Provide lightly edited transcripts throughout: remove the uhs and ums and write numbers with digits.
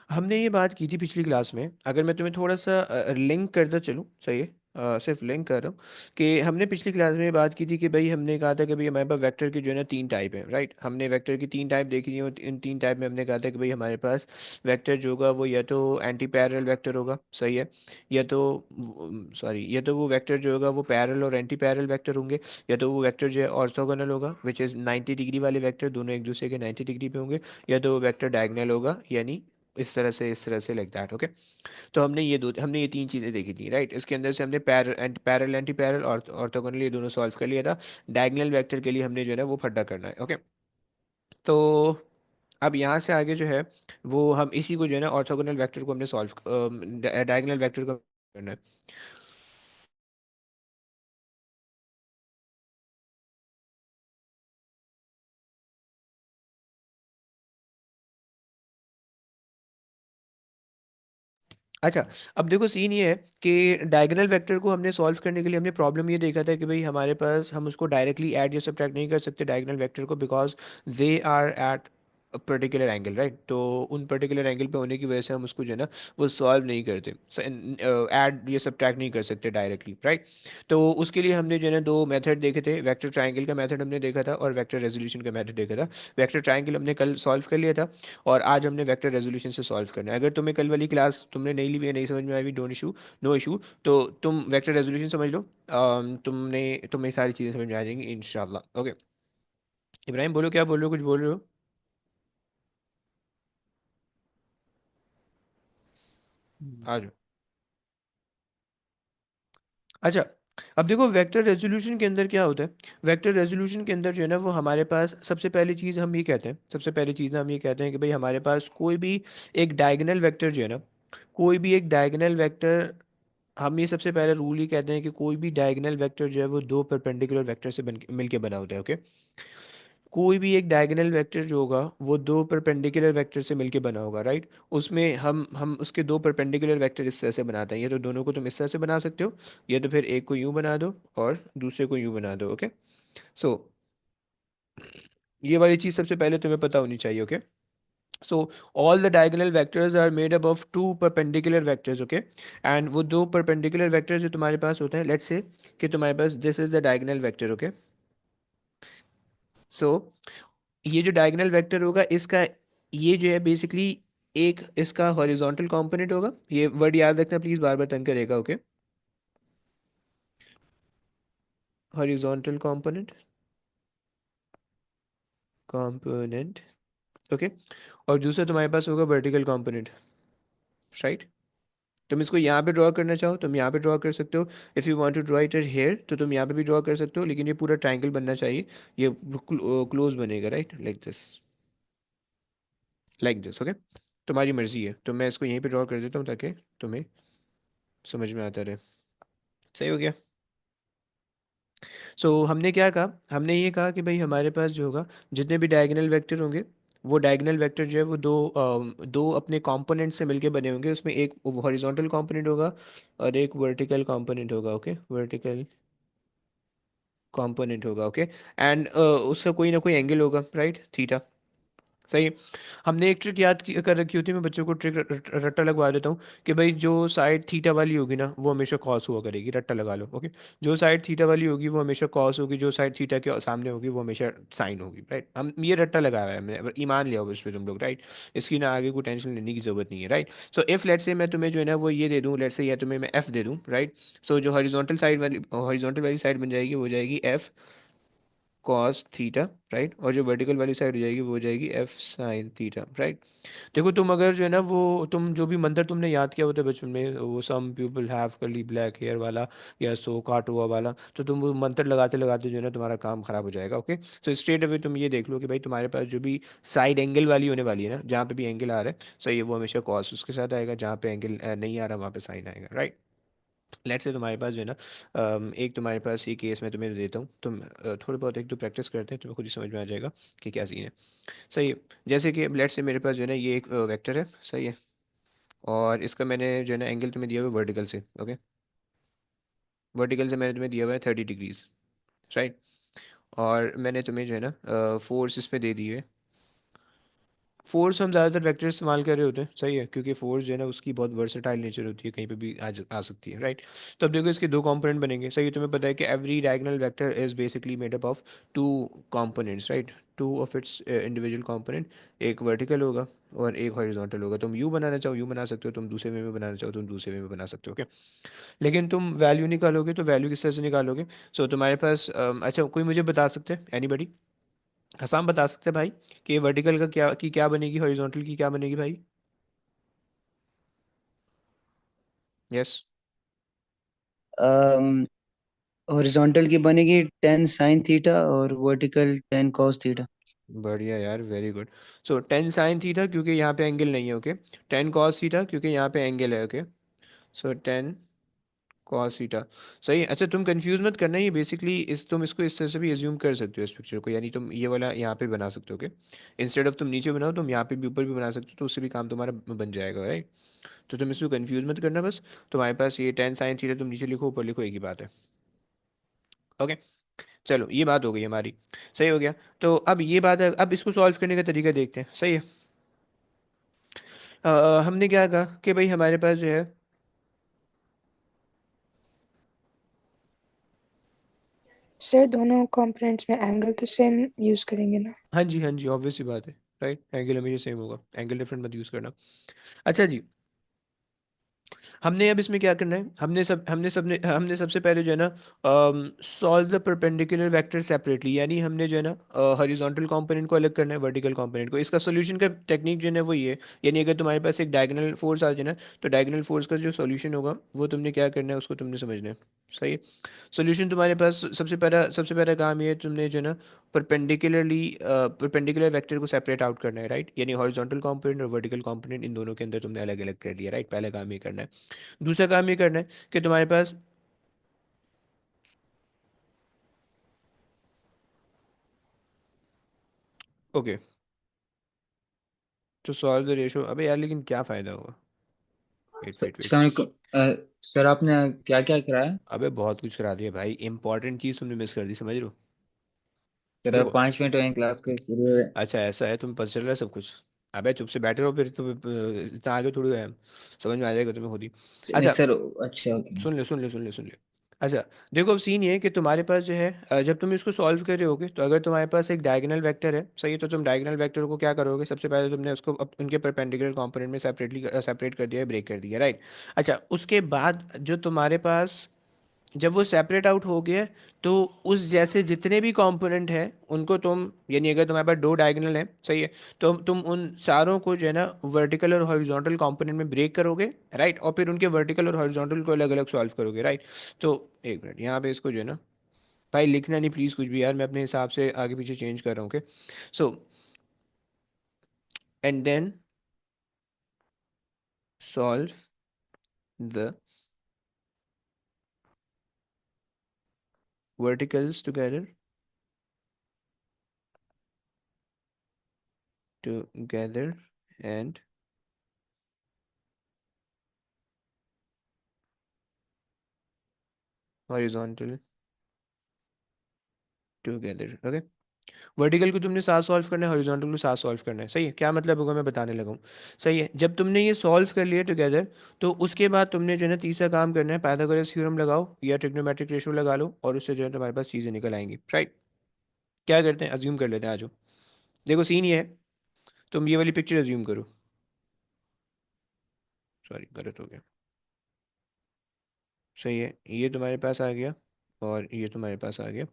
हमने ये बात की थी पिछली क्लास में। अगर मैं तुम्हें थोड़ा सा लिंक करता चलूँ, सही है। सिर्फ लिंक कर रहा हूँ कि हमने पिछली क्लास में ये बात की थी कि भाई हमने कहा था कि भाई हमारे पास वेक्टर की जो है ना तीन टाइप है, राइट। हमने वेक्टर की तीन टाइप देखी थी और इन तीन टाइप में हमने कहा था कि भाई हमारे पास वेक्टर जो होगा वो या तो एंटी पैरेलल वेक्टर होगा, सही है, या तो सॉरी, या तो वो वेक्टर जो होगा वो पैरेलल और एंटी पैरेलल वेक्टर होंगे, या तो वो वेक्टर जो है ऑर्थोगोनल होगा विच इज़ 90 डिग्री वाले वेक्टर, दोनों एक दूसरे के 90 डिग्री पे होंगे, या तो वो वेक्टर डायगोनल होगा, यानी इस तरह से लाइक दैट, ओके। तो हमने ये तीन चीज़ें देखी थी, राइट। इसके अंदर से हमने पैरल एंटी पैरल और ऑर्थोगोनल ये दोनों सॉल्व कर लिया था। डायगोनल वेक्टर के लिए हमने जो है ना वो फड्डा करना है, ओके। तो अब यहाँ से आगे जो है वो हम इसी को जो है ना ऑर्थोगोनल वेक्टर को हमने सॉल्व, डायगोनल वेक्टर को करना है। अच्छा, अब देखो सीन ये है कि डायगोनल वेक्टर को हमने सॉल्व करने के लिए हमने प्रॉब्लम ये देखा था कि भाई हमारे पास हम उसको डायरेक्टली ऐड या सब्ट्रैक्ट नहीं कर सकते डायगोनल वेक्टर को, because they are at particular angle, right. तो उन पर्टिकुलर एंगल पे होने की वजह से हम उसको जो है ना वो सॉल्व नहीं करते, ऐड या सब्ट्रैक्ट नहीं कर सकते डायरेक्टली, राइट। तो उसके लिए हमने जो है ना दो मेथड देखे थे, वेक्टर ट्राइंगल का मेथड हमने देखा था और वेक्टर रेजोल्यूशन का मेथड देखा था। वेक्टर ट्राइंगल हमने कल सॉल्व कर लिया था और आज हमने वेक्टर रेजोल्यूशन से सॉल्व करना है। अगर तुम्हें कल वाली क्लास तुमने नहीं ली हुई है, नहीं समझ में आई, डोंट इशू, नो इशू, तो तुम वेक्टर रेजोल्यूशन समझ लो। तुम्हें सारी चीज़ें समझ में आ जाएंगी इंशाल्लाह, ओके। इब्राहिम बोलो, क्या बोल रहे हो, कुछ बोल रहे हो? आ जाओ। अच्छा, अब देखो वेक्टर रेजोल्यूशन के अंदर क्या होता है। वेक्टर रेजोल्यूशन के अंदर जो है ना वो हमारे पास सबसे पहली चीज़ हम ये कहते हैं, सबसे पहली चीज़ हम ये कहते हैं कि भाई हमारे पास कोई भी एक डायगोनल वेक्टर जो है ना, कोई भी एक डायगोनल वेक्टर, हम ये सबसे पहले रूल ही कहते हैं कि कोई भी डायगोनल वेक्टर जो है वो दो परपेंडिकुलर वेक्टर से मिलके बना होता है, ओके। कोई भी एक डायगोनल वेक्टर जो होगा वो दो परपेंडिकुलर वेक्टर से मिलके बना होगा, राइट। उसमें हम उसके दो परपेंडिकुलर वेक्टर इस तरह से बनाते हैं, या तो दोनों को तुम इस तरह से बना सकते हो, या तो फिर एक को यूं बना दो और दूसरे को यूं बना दो, ओके। सो ये वाली चीज़ सबसे पहले तुम्हें पता होनी चाहिए, okay. So all the diagonal vectors are made up of two perpendicular vectors, okay. And वो दो परपेंडिकुलर वेक्टर्स जो तुम्हारे पास होते हैं, लेट्स से कि तुम्हारे पास this is the diagonal vector, okay. So ये जो डायगोनल वेक्टर होगा इसका, ये जो है बेसिकली एक इसका हॉरिजॉन्टल कंपोनेंट होगा। ये वर्ड याद रखना प्लीज, बार बार तंग करेगा, okay. Horizontal component, component, okay. और दूसरा तुम्हारे पास होगा वर्टिकल कंपोनेंट, राइट। तुम इसको यहाँ पे ड्रॉ करना चाहो तुम यहाँ पे ड्रॉ कर सकते हो। If you want to draw it here तो तुम यहाँ पे भी ड्रॉ कर सकते हो, लेकिन ये पूरा ट्रायंगल बनना चाहिए, ये क्लोज बनेगा, right, like this, like this, okay. तुम्हारी मर्जी है, तो मैं इसको यहीं पे ड्रॉ कर देता हूँ ताकि तुम्हें समझ में आता रहे। सही हो गया। सो हमने क्या कहा, हमने ये कहा कि भाई हमारे पास जो होगा जितने भी डायगोनल वेक्टर होंगे, वो डायगोनल वेक्टर जो है वो दो अपने कंपोनेंट से मिलके बने होंगे। उसमें एक हॉरिजॉन्टल कंपोनेंट होगा और एक वर्टिकल कंपोनेंट होगा, ओके, वर्टिकल कंपोनेंट होगा, ओके। एंड उसका कोई ना कोई एंगल होगा, राइट, थीटा, सही। हमने एक ट्रिक कर रखी होती है, मैं बच्चों को ट्रिक रट्टा लगवा देता हूँ कि भाई जो साइड थीटा वाली होगी ना वो हमेशा कॉस हुआ करेगी, रट्टा लगा लो, ओके। जो साइड थीटा वाली होगी वो हमेशा कॉस होगी, जो साइड थीटा के सामने होगी वो हमेशा साइन होगी, राइट। हम ये रट्टा लगाया है हमने, अब ईमान लिया हो इस पे तुम लोग, राइट। इसकी ना आगे कोई टेंशन लेने की जरूरत नहीं है, right. So if let's say मैं तुम्हें जो है ना वो ये दे दूँ, लेट्स से या तुम्हें मैं एफ दे दूँ, राइट। सो जो हॉरिजॉन्टल वाली साइड बन जाएगी वो हो जाएगी एफ कॉस थीटा, राइट। और जो वर्टिकल वाली साइड हो जाएगी वो हो जाएगी एफ साइन थीटा, राइट। देखो तुम अगर जो है ना वो तुम जो भी मंत्र तुमने याद किया होता है बचपन में, वो some people have curly black hair वाला या सो काट हुआ वाला, तो तुम वो मंत्र लगाते लगाते जो है ना तुम्हारा काम खराब हो जाएगा, ओके। सो स्ट्रेट अवे तुम ये देख लो कि भाई तुम्हारे पास जो भी साइड एंगल वाली होने वाली है ना, जहाँ पे भी एंगल आ रहा है, सही है, वो हमेशा कॉस उसके साथ आएगा, जहाँ पे एंगल नहीं आ रहा वहाँ पे साइन आएगा, राइट। लेट्स से तुम्हारे पास जो है ना एक तुम्हारे पास ये केस मैं तुम्हें देता हूँ, तुम थोड़े बहुत एक दो प्रैक्टिस करते हैं, तुम्हें खुद ही समझ में आ जाएगा कि क्या सीन है, सही है। जैसे कि लेट्स से मेरे पास जो है ना ये एक वेक्टर है, सही है, और इसका मैंने जो है ना एंगल तुम्हें दिया हुआ है वर्टिकल से, ओके। वर्टिकल से मैंने तुम्हें दिया हुआ है 30 डिग्रीज, राइट। और मैंने तुम्हें जो है ना फोर्स इसमें दे दी है फोर्स हम ज़्यादातर वेक्टर इस्तेमाल कर रहे होते हैं, सही है, क्योंकि फोर्स जो है ना उसकी बहुत वर्सेटाइल नेचर होती है, कहीं पे भी आ सकती है, राइट। तो अब देखो इसके दो कंपोनेंट बनेंगे, सही है, तुम्हें पता है कि every diagonal vector is basically made up of two components, right, two of its individual component. एक वर्टिकल होगा और एक हॉरिजॉन्टल होगा। तुम यू बनाना चाहो यू बना सकते हो, तुम दूसरे वे में बनाना चाहो तुम दूसरे वे में बना सकते हो, ओके। लेकिन तुम वैल्यू निकालोगे तो वैल्यू किस तरह से निकालोगे? सो तुम्हारे पास अच्छा कोई मुझे बता सकते हैं, एनीबडी? हसाम बता सकते हैं भाई कि वर्टिकल का क्या की क्या बनेगी, हॉरिजॉन्टल की क्या बनेगी भाई? यस। हॉरिजॉन्टल की बनेगी 10 sin थीटा और वर्टिकल 10 cos थीटा। बढ़िया यार, वेरी गुड। सो 10 sin थीटा क्योंकि यहाँ पे एंगल नहीं है, ओके। 10 cos थीटा क्योंकि यहाँ पे एंगल है, ओके। सो 10 cos थीटा। सही है। अच्छा तुम कंफ्यूज मत करना, ये बेसिकली इस तुम इसको इस तरह से भी एज्यूम कर सकते हो इस पिक्चर को, यानी तुम ये वाला यहाँ पे बना सकते हो, ओके। इंस्टेड ऑफ तुम नीचे बनाओ तुम यहाँ पे भी ऊपर भी बना सकते हो, तो उससे भी काम तुम्हारा बन जाएगा, राइट। तो तुम इसको कंफ्यूज मत करना बस। तुम्हारे पास ये 10 sin थीटा तुम नीचे लिखो ऊपर लिखो, एक ही बात है, ओके। चलो ये बात हो गई हमारी, सही हो गया। तो अब ये बात है, अब इसको सॉल्व करने का तरीका देखते हैं, सही है। हमने क्या कहा कि भाई हमारे पास जो है, सर दोनों कंपोनेंट्स में एंगल तो सेम यूज करेंगे ना? हाँ जी हाँ जी, ऑब्वियस सी बात है, राइट, एंगल हमेशा सेम होगा, एंगल डिफरेंट मत यूज़ करना। अच्छा जी, हमने अब इसमें क्या करना है, हमने सबसे पहले जो है ना solve the perpendicular vector separately, यानी हमने जो है ना हॉरिजॉन्टल कंपोनेंट को अलग करना है वर्टिकल कंपोनेंट को। इसका सोल्यूशन का टेक्निक जो है ना वो ये है, यानी अगर तुम्हारे पास एक डायगोनल फोर्स आ जाए ना, तो डायगोनल फोर्स का जो सोल्यूशन होगा वो तुमने क्या करना है उसको तुमने समझना है, सही है। सोल्यूशन तुम्हारे पास सबसे पहला काम ये है, तुमने जो है ना परपेंडिकुलर वेक्टर को सेपरेट आउट करना है, राइट, यानी हॉरिजॉन्टल कंपोनेंट और वर्टिकल कंपोनेंट इन दोनों के अंदर तुमने अलग अलग कर दिया, राइट, पहला काम ये करना है। दूसरा काम ये करना है कि तुम्हारे पास, ओके, तो सॉल्व द रेशो, अबे यार लेकिन क्या फायदा होगा? Wait wait wait. अस्सलाम वालेकुम। सर आपने क्या क्या कराया? अबे बहुत कुछ करा दिया भाई, इंपॉर्टेंट चीज तुमने मिस कर दी, समझ रहे हो? सर देखो, 5 मिनट हुए क्लास के शुरू हुए। अच्छा ऐसा है, तुम पता चल रहा है सब कुछ। अबे चुप से बैठे रहो फिर, तुम इतना आगे थोड़ी है, समझ में आ जाएगा तुम्हें खुद ही। नहीं अच्छा सर। अच्छा ओके। सुन ले। अच्छा देखो, अब सीन ये है कि तुम्हारे पास जो है जब तुम इसको सॉल्व कर रहे होगे तो अगर तुम्हारे पास एक डायगोनल वेक्टर है, सही है, तो तुम डायगोनल वेक्टर को क्या करोगे, सबसे पहले तुमने उसको उनके परपेंडिकुलर कंपोनेंट में सेपरेट कर दिया, ब्रेक कर दिया, राइट। अच्छा उसके बाद जो तुम्हारे पास, जब वो सेपरेट आउट हो गया, तो उस जैसे जितने भी कंपोनेंट हैं उनको तुम, यानी अगर तुम्हारे पास दो डायगोनल है, सही है, तो तुम उन सारों को जो है ना वर्टिकल और हॉरिजॉन्टल कंपोनेंट में ब्रेक करोगे, राइट, और फिर उनके वर्टिकल और हॉरिजॉन्टल को अलग अलग सॉल्व करोगे, राइट। तो एक मिनट यहाँ पे इसको जो है ना, भाई लिखना नहीं प्लीज़ कुछ भी यार, मैं अपने हिसाब से आगे पीछे चेंज कर रहा हूँ, okay. So and then solve the verticals together and horizontal together, okay. Vertical को तुमने साथ सॉल्व करना है, हॉरिजॉन्टल को साथ सॉल्व करना है, सही है। क्या मतलब होगा मैं बताने लगा हूँ, सही है। जब तुमने ये सॉल्व कर लिया टुगेदर, तो उसके बाद तुमने जो है ना तीसरा काम करना है, पाइथागोरस थ्योरम लगाओ या ट्रिग्नोमेट्रिक रेशियो लगा लो, और उससे जो है तुम्हारे पास चीज़ें निकल आएंगी, राइट। क्या करते हैं, अज्यूम कर लेते हैं, आज देखो सीन ये है, तुम ये वाली पिक्चर अज्यूम करो, सॉरी गलत हो गया, सही है, ये तुम्हारे पास आ गया और ये तुम्हारे पास आ गया,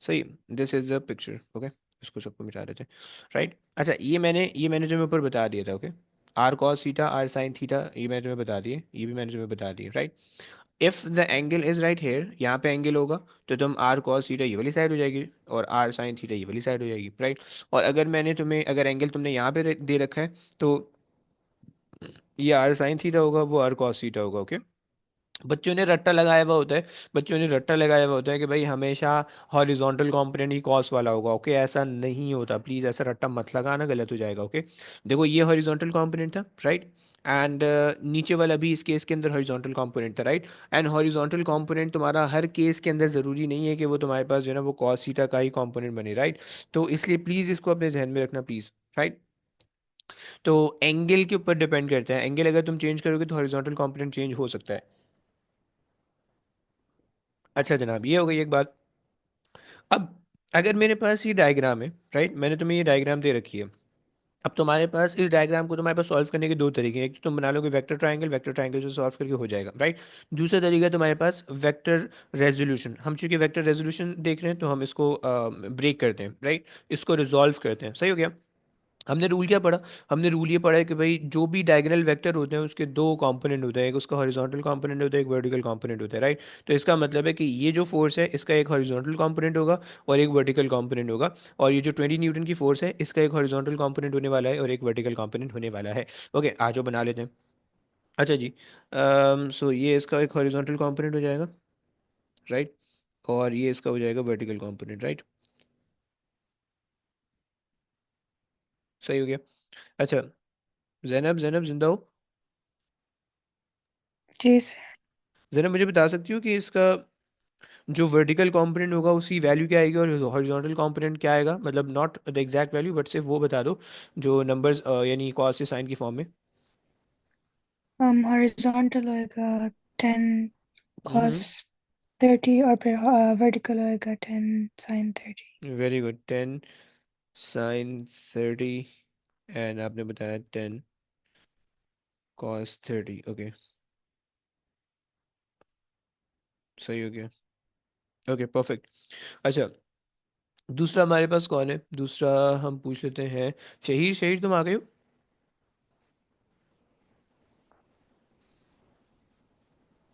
सही। This is the picture, okay. इसको सबको मिटा देते हैं, राइट। अच्छा ये मैंने तुम्हें ऊपर बता दिया था, okay. R cos theta R sine theta ये मैंने तुम्हें बता दिए, ये भी मैंने तुम्हें बता दिए, right. If the angle is right here, यहाँ पे एंगल होगा, तो तुम आर कॉस थीटा ये वाली साइड हो जाएगी और आर साइन थीटा ये वाली साइड हो जाएगी, राइट। और अगर एंगल तुमने यहाँ पे दे रखा है, तो ये आर साइन थीटा होगा, वो आर कॉस थीटा होगा, ओके। बच्चों ने रट्टा लगाया हुआ होता है, बच्चों ने रट्टा लगाया हुआ होता है कि भाई हमेशा हॉरिजॉन्टल कंपोनेंट ही कॉस वाला होगा, ओके। ऐसा नहीं होता, प्लीज़ ऐसा रट्टा मत लगाना, गलत हो जाएगा, ओके। देखो ये हॉरिजॉन्टल कंपोनेंट था, राइट, एंड नीचे वाला भी इस केस के अंदर हॉरिजॉन्टल कंपोनेंट था, राइट। एंड हॉरिजॉन्टल कंपोनेंट तुम्हारा हर केस के अंदर ज़रूरी नहीं है कि वो तुम्हारे पास जो है ना वो कॉस थीटा का ही कंपोनेंट बने, राइट। तो इसलिए प्लीज़ इसको अपने जहन में रखना, प्लीज़, राइट। तो एंगल के ऊपर डिपेंड करता है, एंगल अगर तुम चेंज करोगे तो हॉरिजॉन्टल कंपोनेंट चेंज हो सकता है। अच्छा जनाब, ये हो गई एक बात। अब अगर मेरे पास ये डायग्राम है, राइट, मैंने तुम्हें ये डायग्राम दे रखी है। अब तुम्हारे पास इस डायग्राम को तुम्हारे पास सॉल्व करने के दो तरीके हैं। एक तो तुम बना लोगे वेक्टर ट्रायंगल से सॉल्व करके हो जाएगा, राइट। दूसरा तरीका है तुम्हारे पास वेक्टर रेजोल्यूशन। हम चूंकि वेक्टर रेजोल्यूशन देख रहे हैं तो हम इसको ब्रेक करते हैं, राइट, इसको रिजॉल्व करते हैं। सही हो गया। हमने रूल क्या पढ़ा? हमने रूल ये पढ़ा है कि भाई जो भी डायगोनल वेक्टर होते हैं उसके दो कंपोनेंट होते हैं, एक उसका हॉरिजॉन्टल कंपोनेंट होता है, एक वर्टिकल कंपोनेंट होता है, राइट। तो इसका मतलब है कि ये जो फोर्स है इसका एक हॉरिजॉन्टल कंपोनेंट होगा और एक वर्टिकल कंपोनेंट होगा। और ये जो 20 न्यूटन की फोर्स है इसका एक हॉरिजॉन्टल कंपोनेंट होने वाला है और एक वर्टिकल कंपोनेंट होने वाला है। ओके, आज वो बना लेते हैं। अच्छा जी, सो ये इसका एक हॉरिजॉन्टल कंपोनेंट हो जाएगा, राइट, और ये इसका हो जाएगा वर्टिकल कंपोनेंट, राइट। सही हो गया। अच्छा, जैनब जैनब जिंदा हो? जी सर। जैनब मुझे बता सकती हो कि इसका जो वर्टिकल कंपोनेंट होगा उसकी वैल्यू क्या आएगी और हॉरिजॉन्टल कंपोनेंट क्या आएगा, मतलब not the exact value but सिर्फ वो बता दो जो नंबर्स यानी कॉस से साइन की फॉर्म में। हॉरिजॉन्टल होएगा 10 cos हम्म, 30 और फिर वर्टिकल होएगा 10 sin 30। Very good, 10 sin 30 and आपने बताया 10 cos 30। ओके, सही हो गया। Okay perfect. अच्छा, दूसरा हमारे पास कौन है? दूसरा हम पूछ लेते हैं। शहीर, शहीर तुम आ गए हो?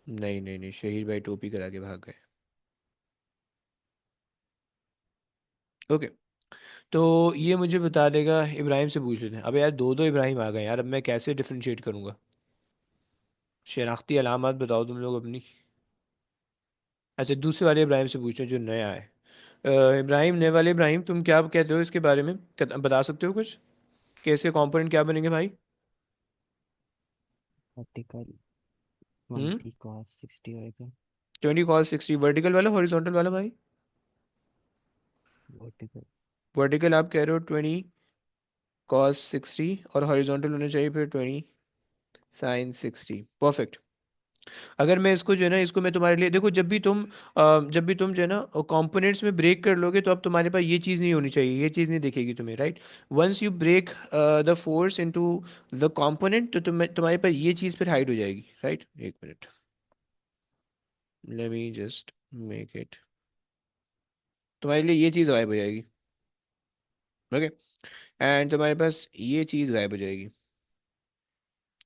नहीं नहीं नहीं, शहीर भाई टोपी करा के भाग गए। ओके, तो ये मुझे बता देगा। इब्राहिम से पूछ लेते हैं। अबे यार दो दो इब्राहिम आ गए यार, अब मैं कैसे डिफरेंशिएट करूंगा? शनाख्ती अलामत बताओ तुम लोग अपनी। अच्छा, दूसरे वाले इब्राहिम से पूछते हैं जो नया है। इब्राहिम, नए वाले इब्राहिम, तुम क्या कहते हो इसके बारे में? बता सकते हो कुछ कि इसके कंपोनेंट क्या बनेंगे भाई? वर्टिकल हम्म, 20 cos 60 होएगा। 20 cos 60 वर्टिकल वाला, हॉरिजॉन्टल वाला भाई? वर्टिकल। वर्टिकल आप कह रहे हो 20 cos 60 और हॉरिजॉन्टल होना चाहिए फिर 20 sin 60। परफेक्ट। अगर मैं इसको जो है ना, इसको मैं तुम्हारे लिए देखो, जब भी तुम जो है ना कंपोनेंट्स में ब्रेक कर लोगे तो अब तुम्हारे पास ये चीज़ नहीं होनी चाहिए, ये चीज़ नहीं दिखेगी तुम्हें, right. Once you break the force into the component तो तुम्हारे पास ये चीज़ फिर हाइड हो जाएगी, राइट। एक minute, let me just make it. तुम्हारे लिए ये चीज़ गायब हो जाएगी, ओके, एंड तुम्हारे पास ये चीज़ गायब हो जाएगी,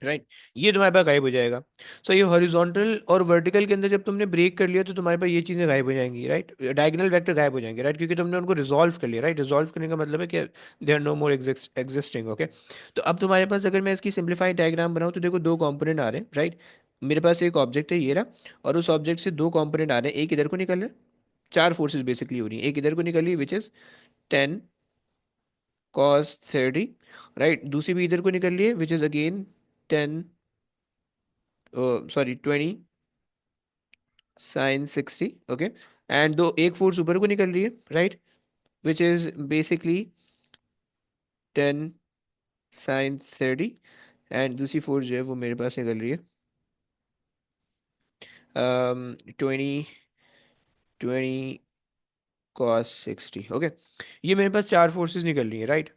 राइट। ये तुम्हारे पास गायब हो जाएगा। सो ये हॉरिजॉन्टल और वर्टिकल के अंदर जब तुमने ब्रेक कर लिया तो तुम्हारे पास ये चीज़ें गायब हो जाएंगी, राइट। डायगोनल वेक्टर गायब हो जाएंगे, राइट, क्योंकि तुमने उनको रिजॉल्व कर लिया, राइट। रिजॉल्व करने का मतलब है कि they are no more existing, okay. तो अब तुम्हारे पास अगर मैं इसकी सिंप्लीफाइड डायग्राम बनाऊँ तो देखो दो कंपोनेंट आ रहे हैं, राइट। मेरे पास एक ऑब्जेक्ट है ये रहा, और उस ऑब्जेक्ट से दो कंपोनेंट आ रहे हैं। एक इधर को निकल रहा है, चार फोर्सेज बेसिकली हो रही हैं। एक इधर को निकल रही है विच इज 10 cos 30, राइट। दूसरी भी इधर को निकल रही है which is again 10, sorry 20 sin 60, okay. And दो एक फोर्स ऊपर को निकल रही है, right, which is basically 10 sin 30, and दूसरी फोर्स जो है वो मेरे पास निकल रही है 20 20 cos 60, ओके। ये मेरे पास चार फोर्सेस निकल रही है, राइट।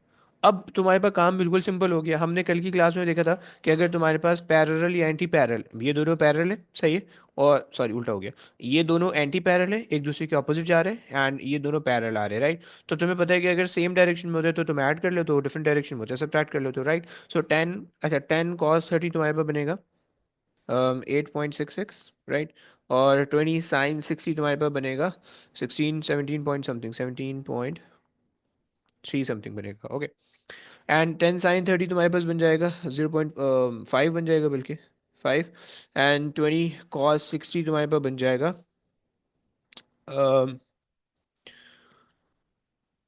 अब तुम्हारे पास काम बिल्कुल सिंपल हो गया। हमने कल की क्लास में देखा था कि अगर तुम्हारे पास पैरेलल या एंटी पैरेलल, ये दोनों पैरेलल है, सही है, और सॉरी उल्टा हो गया, ये दोनों एंटी पैरेलल है, एक दूसरे के ऑपोजिट जा रहे हैं, एंड ये दोनों पैरेलल आ रहे हैं, राइट। तो तुम्हें पता है कि अगर सेम डायरेक्शन में होते हैं तो तुम ऐड कर लो, तो डिफरेंट डायरेक्शन में होते हैं सब्ट्रैक्ट कर लो, तो राइट। सो 10, अच्छा 10 cos 30 तुम्हारे पास बनेगा 8.66, राइट। और 20 sin 60 तुम्हारे पास बनेगा 17 पॉइंट समथिंग, 17.3 समथिंग बनेगा, ओके। एंड 10 sin 30 तुम्हारे पास बन जाएगा 0.5 बन जाएगा, बल्कि 5। एंड 20 cos 60 तुम्हारे पास बन जाएगा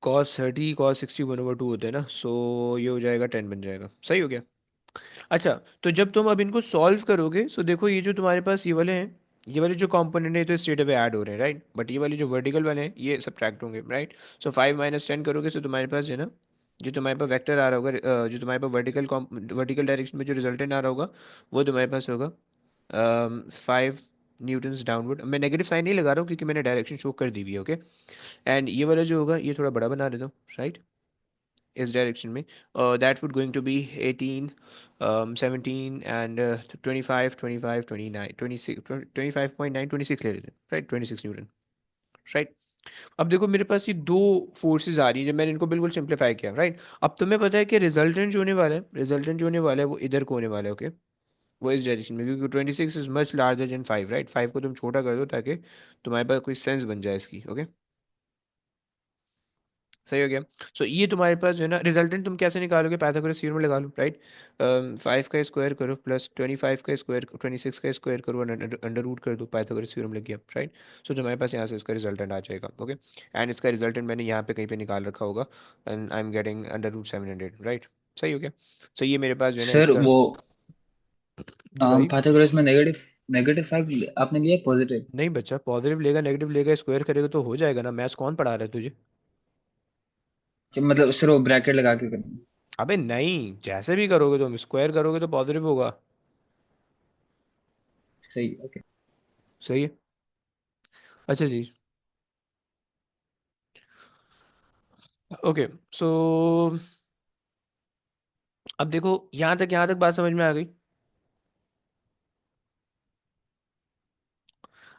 cos 30 cos 60 1/2 होता है ना, सो ये हो जाएगा 10 बन जाएगा। सही हो गया। अच्छा, तो जब तुम अब इनको सॉल्व करोगे सो देखो ये जो तुम्हारे पास ये वाले हैं, ये वाले जो कंपोनेंट है तो स्ट्रेट अवे ऐड हो रहे हैं, राइट। बट ये वाले जो वर्टिकल वाले हैं ये सब्ट्रैक्ट होंगे, राइट। सो 5 - 10 करोगे तो तुम्हारे पास जो है ना जो तुम्हारे पास वेक्टर आ रहा होगा, जो तुम्हारे पास वर्टिकल डायरेक्शन में जो रिजल्टेंट आ रहा होगा, वो तुम्हारे पास होगा 5 न्यूटन्स डाउनवर्ड। मैं नेगेटिव साइन नहीं लगा रहा हूँ क्योंकि मैंने डायरेक्शन शो कर दी हुई है, ओके। एंड ये वाला जो होगा ये थोड़ा बड़ा बना देता हूँ, राइट, इस डायरेक्शन में। That would going to be 18, 17 and 25, 25, 29, 26, 25.9, 26 ले लेते हैं, राइट, 26 न्यूटन, राइट। अब देखो मेरे पास ये दो फोर्सेस आ रही है, जब मैंने इनको बिल्कुल सिंप्लीफाई किया, राइट। अब तुम्हें पता है कि रिजल्टेंट जो होने वाला है, रिजल्टेंट जो होने वाला है वो इधर को होने वाला है, ओके। वो इस डायरेक्शन में, क्योंकि 26 is much larger than 5, right. 5 को तुम छोटा कर दो ताकि तुम्हारे पास कोई सेंस बन जाए इसकी, ओके। सही हो गया। सो ये तुम्हारे पास जो है ना रिजल्टेंट तुम कैसे निकालोगे, पाइथागोरस थ्योरम में लगा लो, राइट। 5 का स्क्वायर करो प्लस 25 का स्क्वायर, 26 का स्क्वायर करो, अंडर रूट कर दो, पाइथागोरस थ्योरम लग गया, राइट। सो तुम्हारे पास यहाँ से इसका रिजल्टेंट आ जाएगा, ओके। एंड इसका रिजल्टेंट मैंने यहाँ पे कहीं पे निकाल रखा होगा, and I am getting under root 700, right. सही हो गया। सो ये मेरे पास जो है ना सर इसका, वो जी भाई। पाइथागोरस में नेगेटिव नेगेटिव 5 आपने लिया पॉजिटिव? नहीं बच्चा, पॉजिटिव लेगा नेगेटिव लेगा स्क्वायर करेगा तो हो जाएगा ना, मैथ्स कौन पढ़ा रहा है तुझे? मतलब सर वो ब्रैकेट लगा के करना? अबे नहीं, जैसे भी करोगे तुम स्क्वायर करोगे तो पॉजिटिव होगा। सही, ओके। सही है। अच्छा जी। ओके। सो अब देखो यहाँ तक बात समझ में आ गई।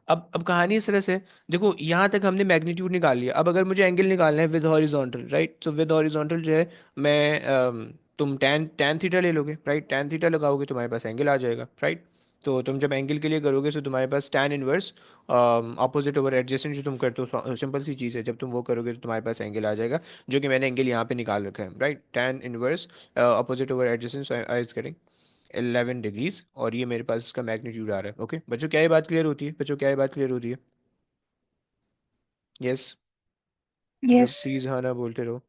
अब कहानी इस तरह से, देखो यहाँ तक हमने मैग्नीट्यूड निकाल लिया। अब अगर मुझे एंगल निकालना है विद हॉरिजॉन्टल, राइट, तो विद हॉरिजॉन्टल जो है मैं तुम टैन टैन थीटा ले लोगे, राइट। टैन थीटा लगाओगे तुम्हारे पास एंगल आ जाएगा, राइट। तो तुम जब एंगल के लिए करोगे तो तुम्हारे पास tan inverse opposite over adjacent जो तुम करते हो, सिंपल सी चीज़ है, जब तुम वो करोगे तो तुम्हारे पास एंगल आ जाएगा, जो कि मैंने एंगल यहाँ पे निकाल रखा है, right. Tan inverse opposite over adjacent, I is getting 11 degrees, और ये मेरे पास इसका मैग्नीट्यूड आ रहा है, ओके। बच्चों क्या ये बात क्लियर होती है? बच्चों क्या ये बात क्लियर होती है? यस। जो यस। प्लीज़ हाँ ना बोलते रहो।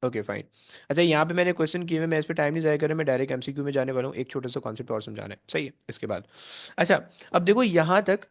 Okay fine. अच्छा यहाँ पे मैंने क्वेश्चन किए हुए, मैं इस पे टाइम नहीं जाया कर रहा, मैं डायरेक्ट एमसीक्यू में जाने वाला हूँ, एक छोटा सा कॉन्सेप्ट और समझाना है, सही है, इसके बाद। अच्छा, अब देखो यहाँ तक,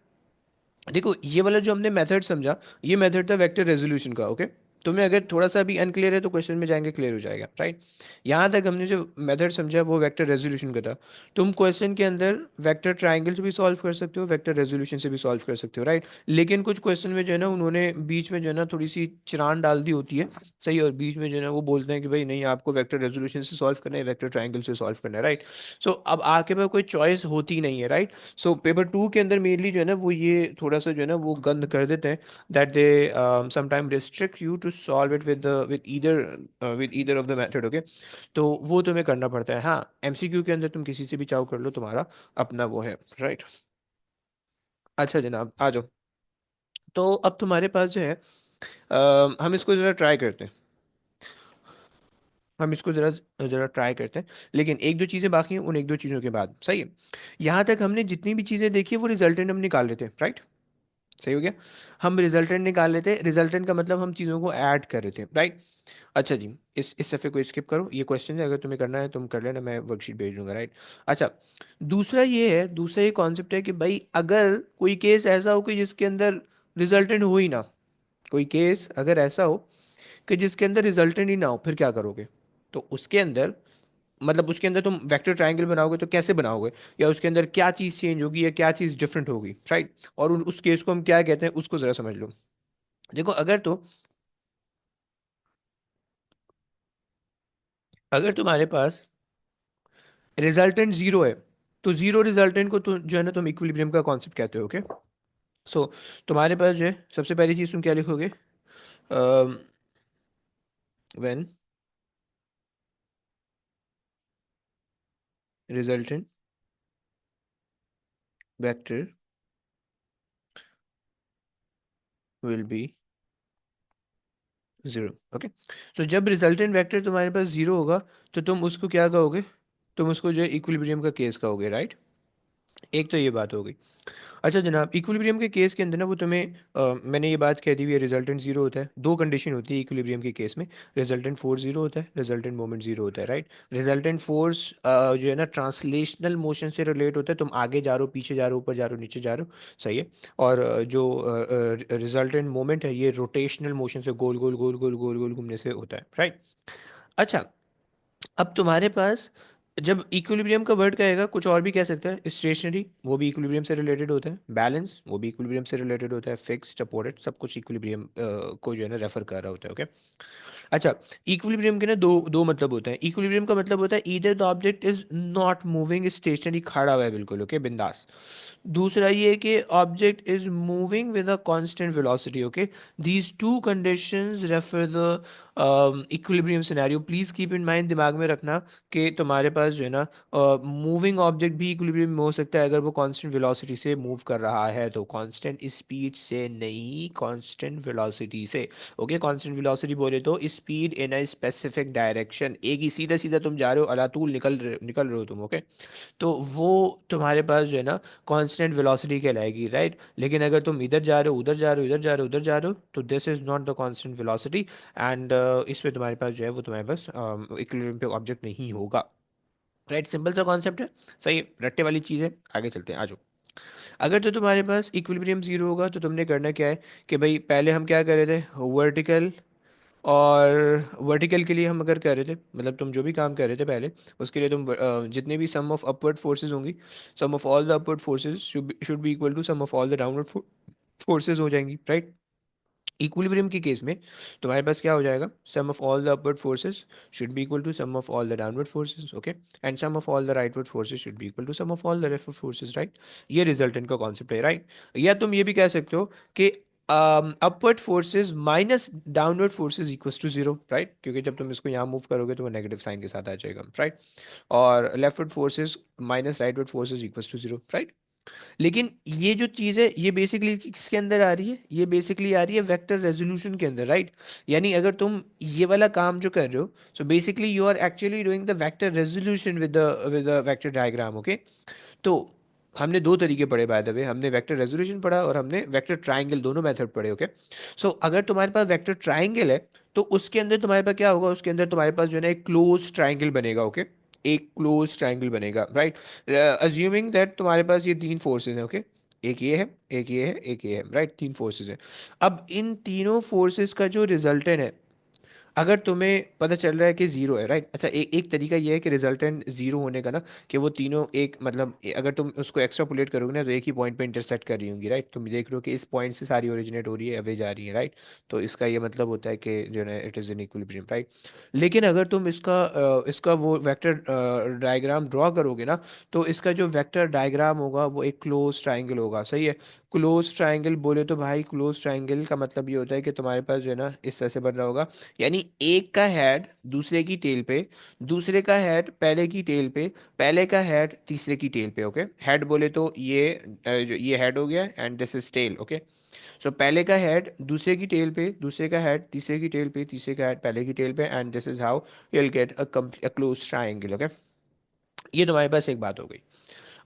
देखो ये वाला जो हमने मेथड समझा, ये मेथड था वेक्टर रेजोल्यूशन का, ओके। तुम्हें अगर थोड़ा सा भी अनक्लियर है तो क्वेश्चन में जाएंगे क्लियर हो जाएगा, राइट। यहाँ तक हमने जो मेथड समझा वो वेक्टर रेजोल्यूशन का था। तुम क्वेश्चन के अंदर वेक्टर ट्राइंगल से भी सॉल्व कर सकते हो, वेक्टर रेजोल्यूशन से भी सॉल्व कर सकते हो, राइट। लेकिन कुछ क्वेश्चन में जो है ना उन्होंने बीच में जो है ना थोड़ी सी चिरान डाल दी होती है, सही, और बीच में जो है ना वो बोलते हैं कि भाई नहीं, आपको वेक्टर रेजोल्यूशन से सॉल्व करना है, वेक्टर ट्राइंगल से सॉल्व करना है, राइट। सो अब आपके पास कोई चॉइस होती नहीं है, राइट। सो पेपर 2 के अंदर मेनली जो है ना वो ये थोड़ा सा जो है ना वो गंद कर देते हैं, that they sometime restrict you to solve it with either of the method, okay. तो वो तुम्हें करना पड़ता है। हाँ, एमसीक्यू के अंदर तुम किसी से भी चाव कर लो, तुम्हारा अपना वो है, राइट। अच्छा जनाब आ जाओ। तो अब तुम्हारे पास जो है हम इसको ज़रा ट्राई करते हैं, हम इसको ज़रा ज़रा ट्राई करते हैं, लेकिन एक दो चीज़ें बाकी हैं, उन एक दो चीज़ों के बाद, सही है। यहाँ तक हमने जितनी भी चीज़ें देखी है वो रिजल्टेंट हम निकाल रहे थे, राइट। सही हो गया। हम रिजल्टेंट निकाल लेते हैं, रिजल्टेंट का मतलब हम चीज़ों को ऐड कर रहे थे, राइट। अच्छा जी, इस सफ़े को स्किप करो, ये क्वेश्चन है, अगर तुम्हें करना है तुम कर लेना, मैं वर्कशीट भेज दूंगा, राइट। अच्छा, दूसरा ये कॉन्सेप्ट है कि भाई अगर कोई केस ऐसा हो कि जिसके अंदर रिजल्टेंट हो ही ना, कोई केस अगर ऐसा हो कि जिसके अंदर रिजल्टेंट ही ना हो, फिर क्या करोगे? तो उसके अंदर, मतलब उसके अंदर तुम वेक्टर ट्रायंगल बनाओगे तो कैसे बनाओगे, या उसके अंदर क्या चीज़ चेंज होगी या क्या चीज़ डिफरेंट होगी, राइट। और उस केस को हम क्या कहते हैं उसको ज़रा समझ लो। देखो अगर तुम्हारे पास रिजल्टेंट जीरो है, तो जीरो रिजल्टेंट को जो है ना तुम इक्विलिब्रियम का कॉन्सेप्ट कहते हो, ओके। सो तुम्हारे पास जो है सबसे पहली चीज़ तुम क्या लिखोगे, when resultant vector will be zero, okay. So जब रिजल्टेंट वेक्टर तुम्हारे पास जीरो होगा तो तुम उसको क्या कहोगे, तुम उसको जो है इक्विलिब्रियम का केस कहोगे, राइट। एक तो ये बात हो गई। अच्छा जनाब, इक्विलिब्रियम के केस के अंदर ना वो तुम्हें मैंने ये बात कह दी हुई है, रिजल्टेंट जीरो होता है, दो कंडीशन होती है इक्विलिब्रियम के केस में, रिजल्टेंट फोर्स जीरो होता है, रिजल्टेंट मोमेंट जीरो होता है, राइट। रिजल्टेंट फोर्स जो है ना ट्रांसलेशनल मोशन से रिलेट होता है, तुम आगे जा रहे हो, पीछे जा रहे हो, ऊपर जा रहे हो, नीचे जा रहे हो, सही है। और जो रिजल्टेंट मोमेंट है ये रोटेशनल मोशन से गोल गोल गोल गोल गोल गोल घूमने से होता है, राइट। अच्छा, अब तुम्हारे पास जब इक्विलिब्रियम का वर्ड कहेगा कुछ और भी कह सकता है। स्टेशनरी वो भी इक्विलिब्रियम से रिलेटेड होता है, बैलेंस वो भी इक्विलिब्रियम से रिलेटेड होता है, फिक्स्ड सपोर्टेड सब कुछ इक्विलिब्रियम को जो है ना रेफर कर रहा होता है। ओके। अच्छा, इक्विलिब्रियम के ना दो दो मतलब होते हैं। इक्विलिब्रियम का मतलब होता है either the object is not moving, stationary खड़ा हुआ है बिल्कुल, ओके, बिंदास। दूसरा ये कि object is moving with a constant velocity. Okay, these two conditions refer the equilibrium scenario. Please keep in mind, दिमाग में रखना कि तुम्हारे पास जो है ना मूविंग ऑब्जेक्ट भी इक्विलिब्रियम में हो सकता है अगर वो कांस्टेंट वेलोसिटी से मूव कर रहा है, तो कांस्टेंट स्पीड से नहीं, कांस्टेंट वेलोसिटी से। ओके, कांस्टेंट वेलोसिटी बोले तो speed in a specific direction, एक ही सीधा सीधा तुम जा रहे हो, अलातूल निकल रहे हो तुम। ओके, तो वो तुम्हारे पास जो है ना कांस्टेंट वेलोसिटी कहलाएगी, राइट। लेकिन अगर तुम इधर जा रहे हो, उधर जा रहे हो, इधर जा रहे हो, उधर जा रहे हो, तो this is not the constant velocity. And इसमें तुम्हारे पास जो है वो तुम्हारे पास इक्विलिब्रियम पे ऑब्जेक्ट नहीं होगा, राइट। सिंपल सा कॉन्सेप्ट है, सही रट्टे वाली चीज़ है। आगे चलते हैं, आ जाओ। अगर तो तुम्हारे पास इक्विलिब्रियम जीरो होगा तो तुमने करना क्या है कि भाई पहले हम क्या कर रहे थे, वर्टिकल, और वर्टिकल के लिए हम अगर कर रहे थे, मतलब तुम जो भी काम कर रहे थे पहले, उसके लिए तुम जितने भी सम ऑफ अपवर्ड फोर्सेज होंगी, sum of all the upward forces should be equal to sum of all the downward forces हो जाएंगी, राइट। इक्विलिब्रियम के केस में तुम्हारे पास क्या हो जाएगा, sum of all the upward forces should be equal to sum of all the downward forces, okay, and sum of all the rightward forces should be equal to sum of all the leftward forces, right. ये resultant का concept है, right. या तुम ये भी कह सकते हो कि upward forces minus downward forces equals to zero, right, क्योंकि जब तुम इसको यहाँ मूव करोगे तो वो नेगेटिव साइन के साथ आ जाएगा, राइट। और leftward forces minus rightward forces equals to zero, right. लेकिन ये जो चीज़ है ये बेसिकली किसके अंदर आ रही है, ये बेसिकली आ रही है वेक्टर रेजोल्यूशन के अंदर, राइट। यानी अगर तुम ये वाला काम जो कर रहे हो, so basically you are actually doing the vector resolution with the vector diagram, okay. तो हमने दो तरीके पढ़े बाय द वे, हमने वेक्टर रेजोल्यूशन पढ़ा और हमने वेक्टर ट्राइंगल, दोनों मेथड पढ़े, ओके। सो अगर तुम्हारे पास वेक्टर ट्राइंगल है तो उसके अंदर तुम्हारे पास क्या होगा, उसके अंदर तुम्हारे पास जो है ना एक क्लोज ट्राइंगल बनेगा, ओके, एक क्लोज ट्राइंगल बनेगा, राइट। अज्यूमिंग दैट तुम्हारे पास ये तीन फोर्सेज हैं, ओके, एक ये है, एक ये है, एक ये है, राइट, तीन फोर्सेज हैं। अब इन तीनों फोर्सेज का जो रिजल्टेंट है, अगर तुम्हें पता चल रहा है कि जीरो है, राइट। अच्छा, एक तरीका ये है कि रिजल्टेंट जीरो होने का ना, कि वो तीनों एक मतलब अगर तुम उसको एक्सट्रापोलेट करोगे ना तो एक ही पॉइंट पे इंटरसेक्ट कर रही होंगी, राइट। तुम देख रहे हो कि इस पॉइंट से सारी ओरिजिनेट हो रही है, अवे जा रही है, राइट। तो इसका ये मतलब होता है कि जो है it is in equilibrium, right. लेकिन अगर तुम इसका वो वेक्टर डायग्राम ड्रॉ करोगे ना, तो इसका जो वेक्टर डायग्राम होगा वो एक क्लोज ट्राइंगल होगा, सही है। क्लोज ट्राइंगल बोले तो भाई क्लोज ट्राइंगल का मतलब ये होता है कि तुम्हारे पास जो है ना इस तरह से बन रहा होगा, यानी एक का हेड दूसरे की टेल पे, दूसरे का हेड पहले की टेल पे, पहले का हेड तीसरे की टेल पे, ओके। हेड बोले तो ये जो ये हेड हो गया and this is tail, okay. So पहले का हेड दूसरे की टेल पे, दूसरे का हेड तीसरे की टेल पे, तीसरे का हेड पहले की टेल पे, and this is how you will get a close triangle, okay. ये तुम्हारे पास एक बात हो गई।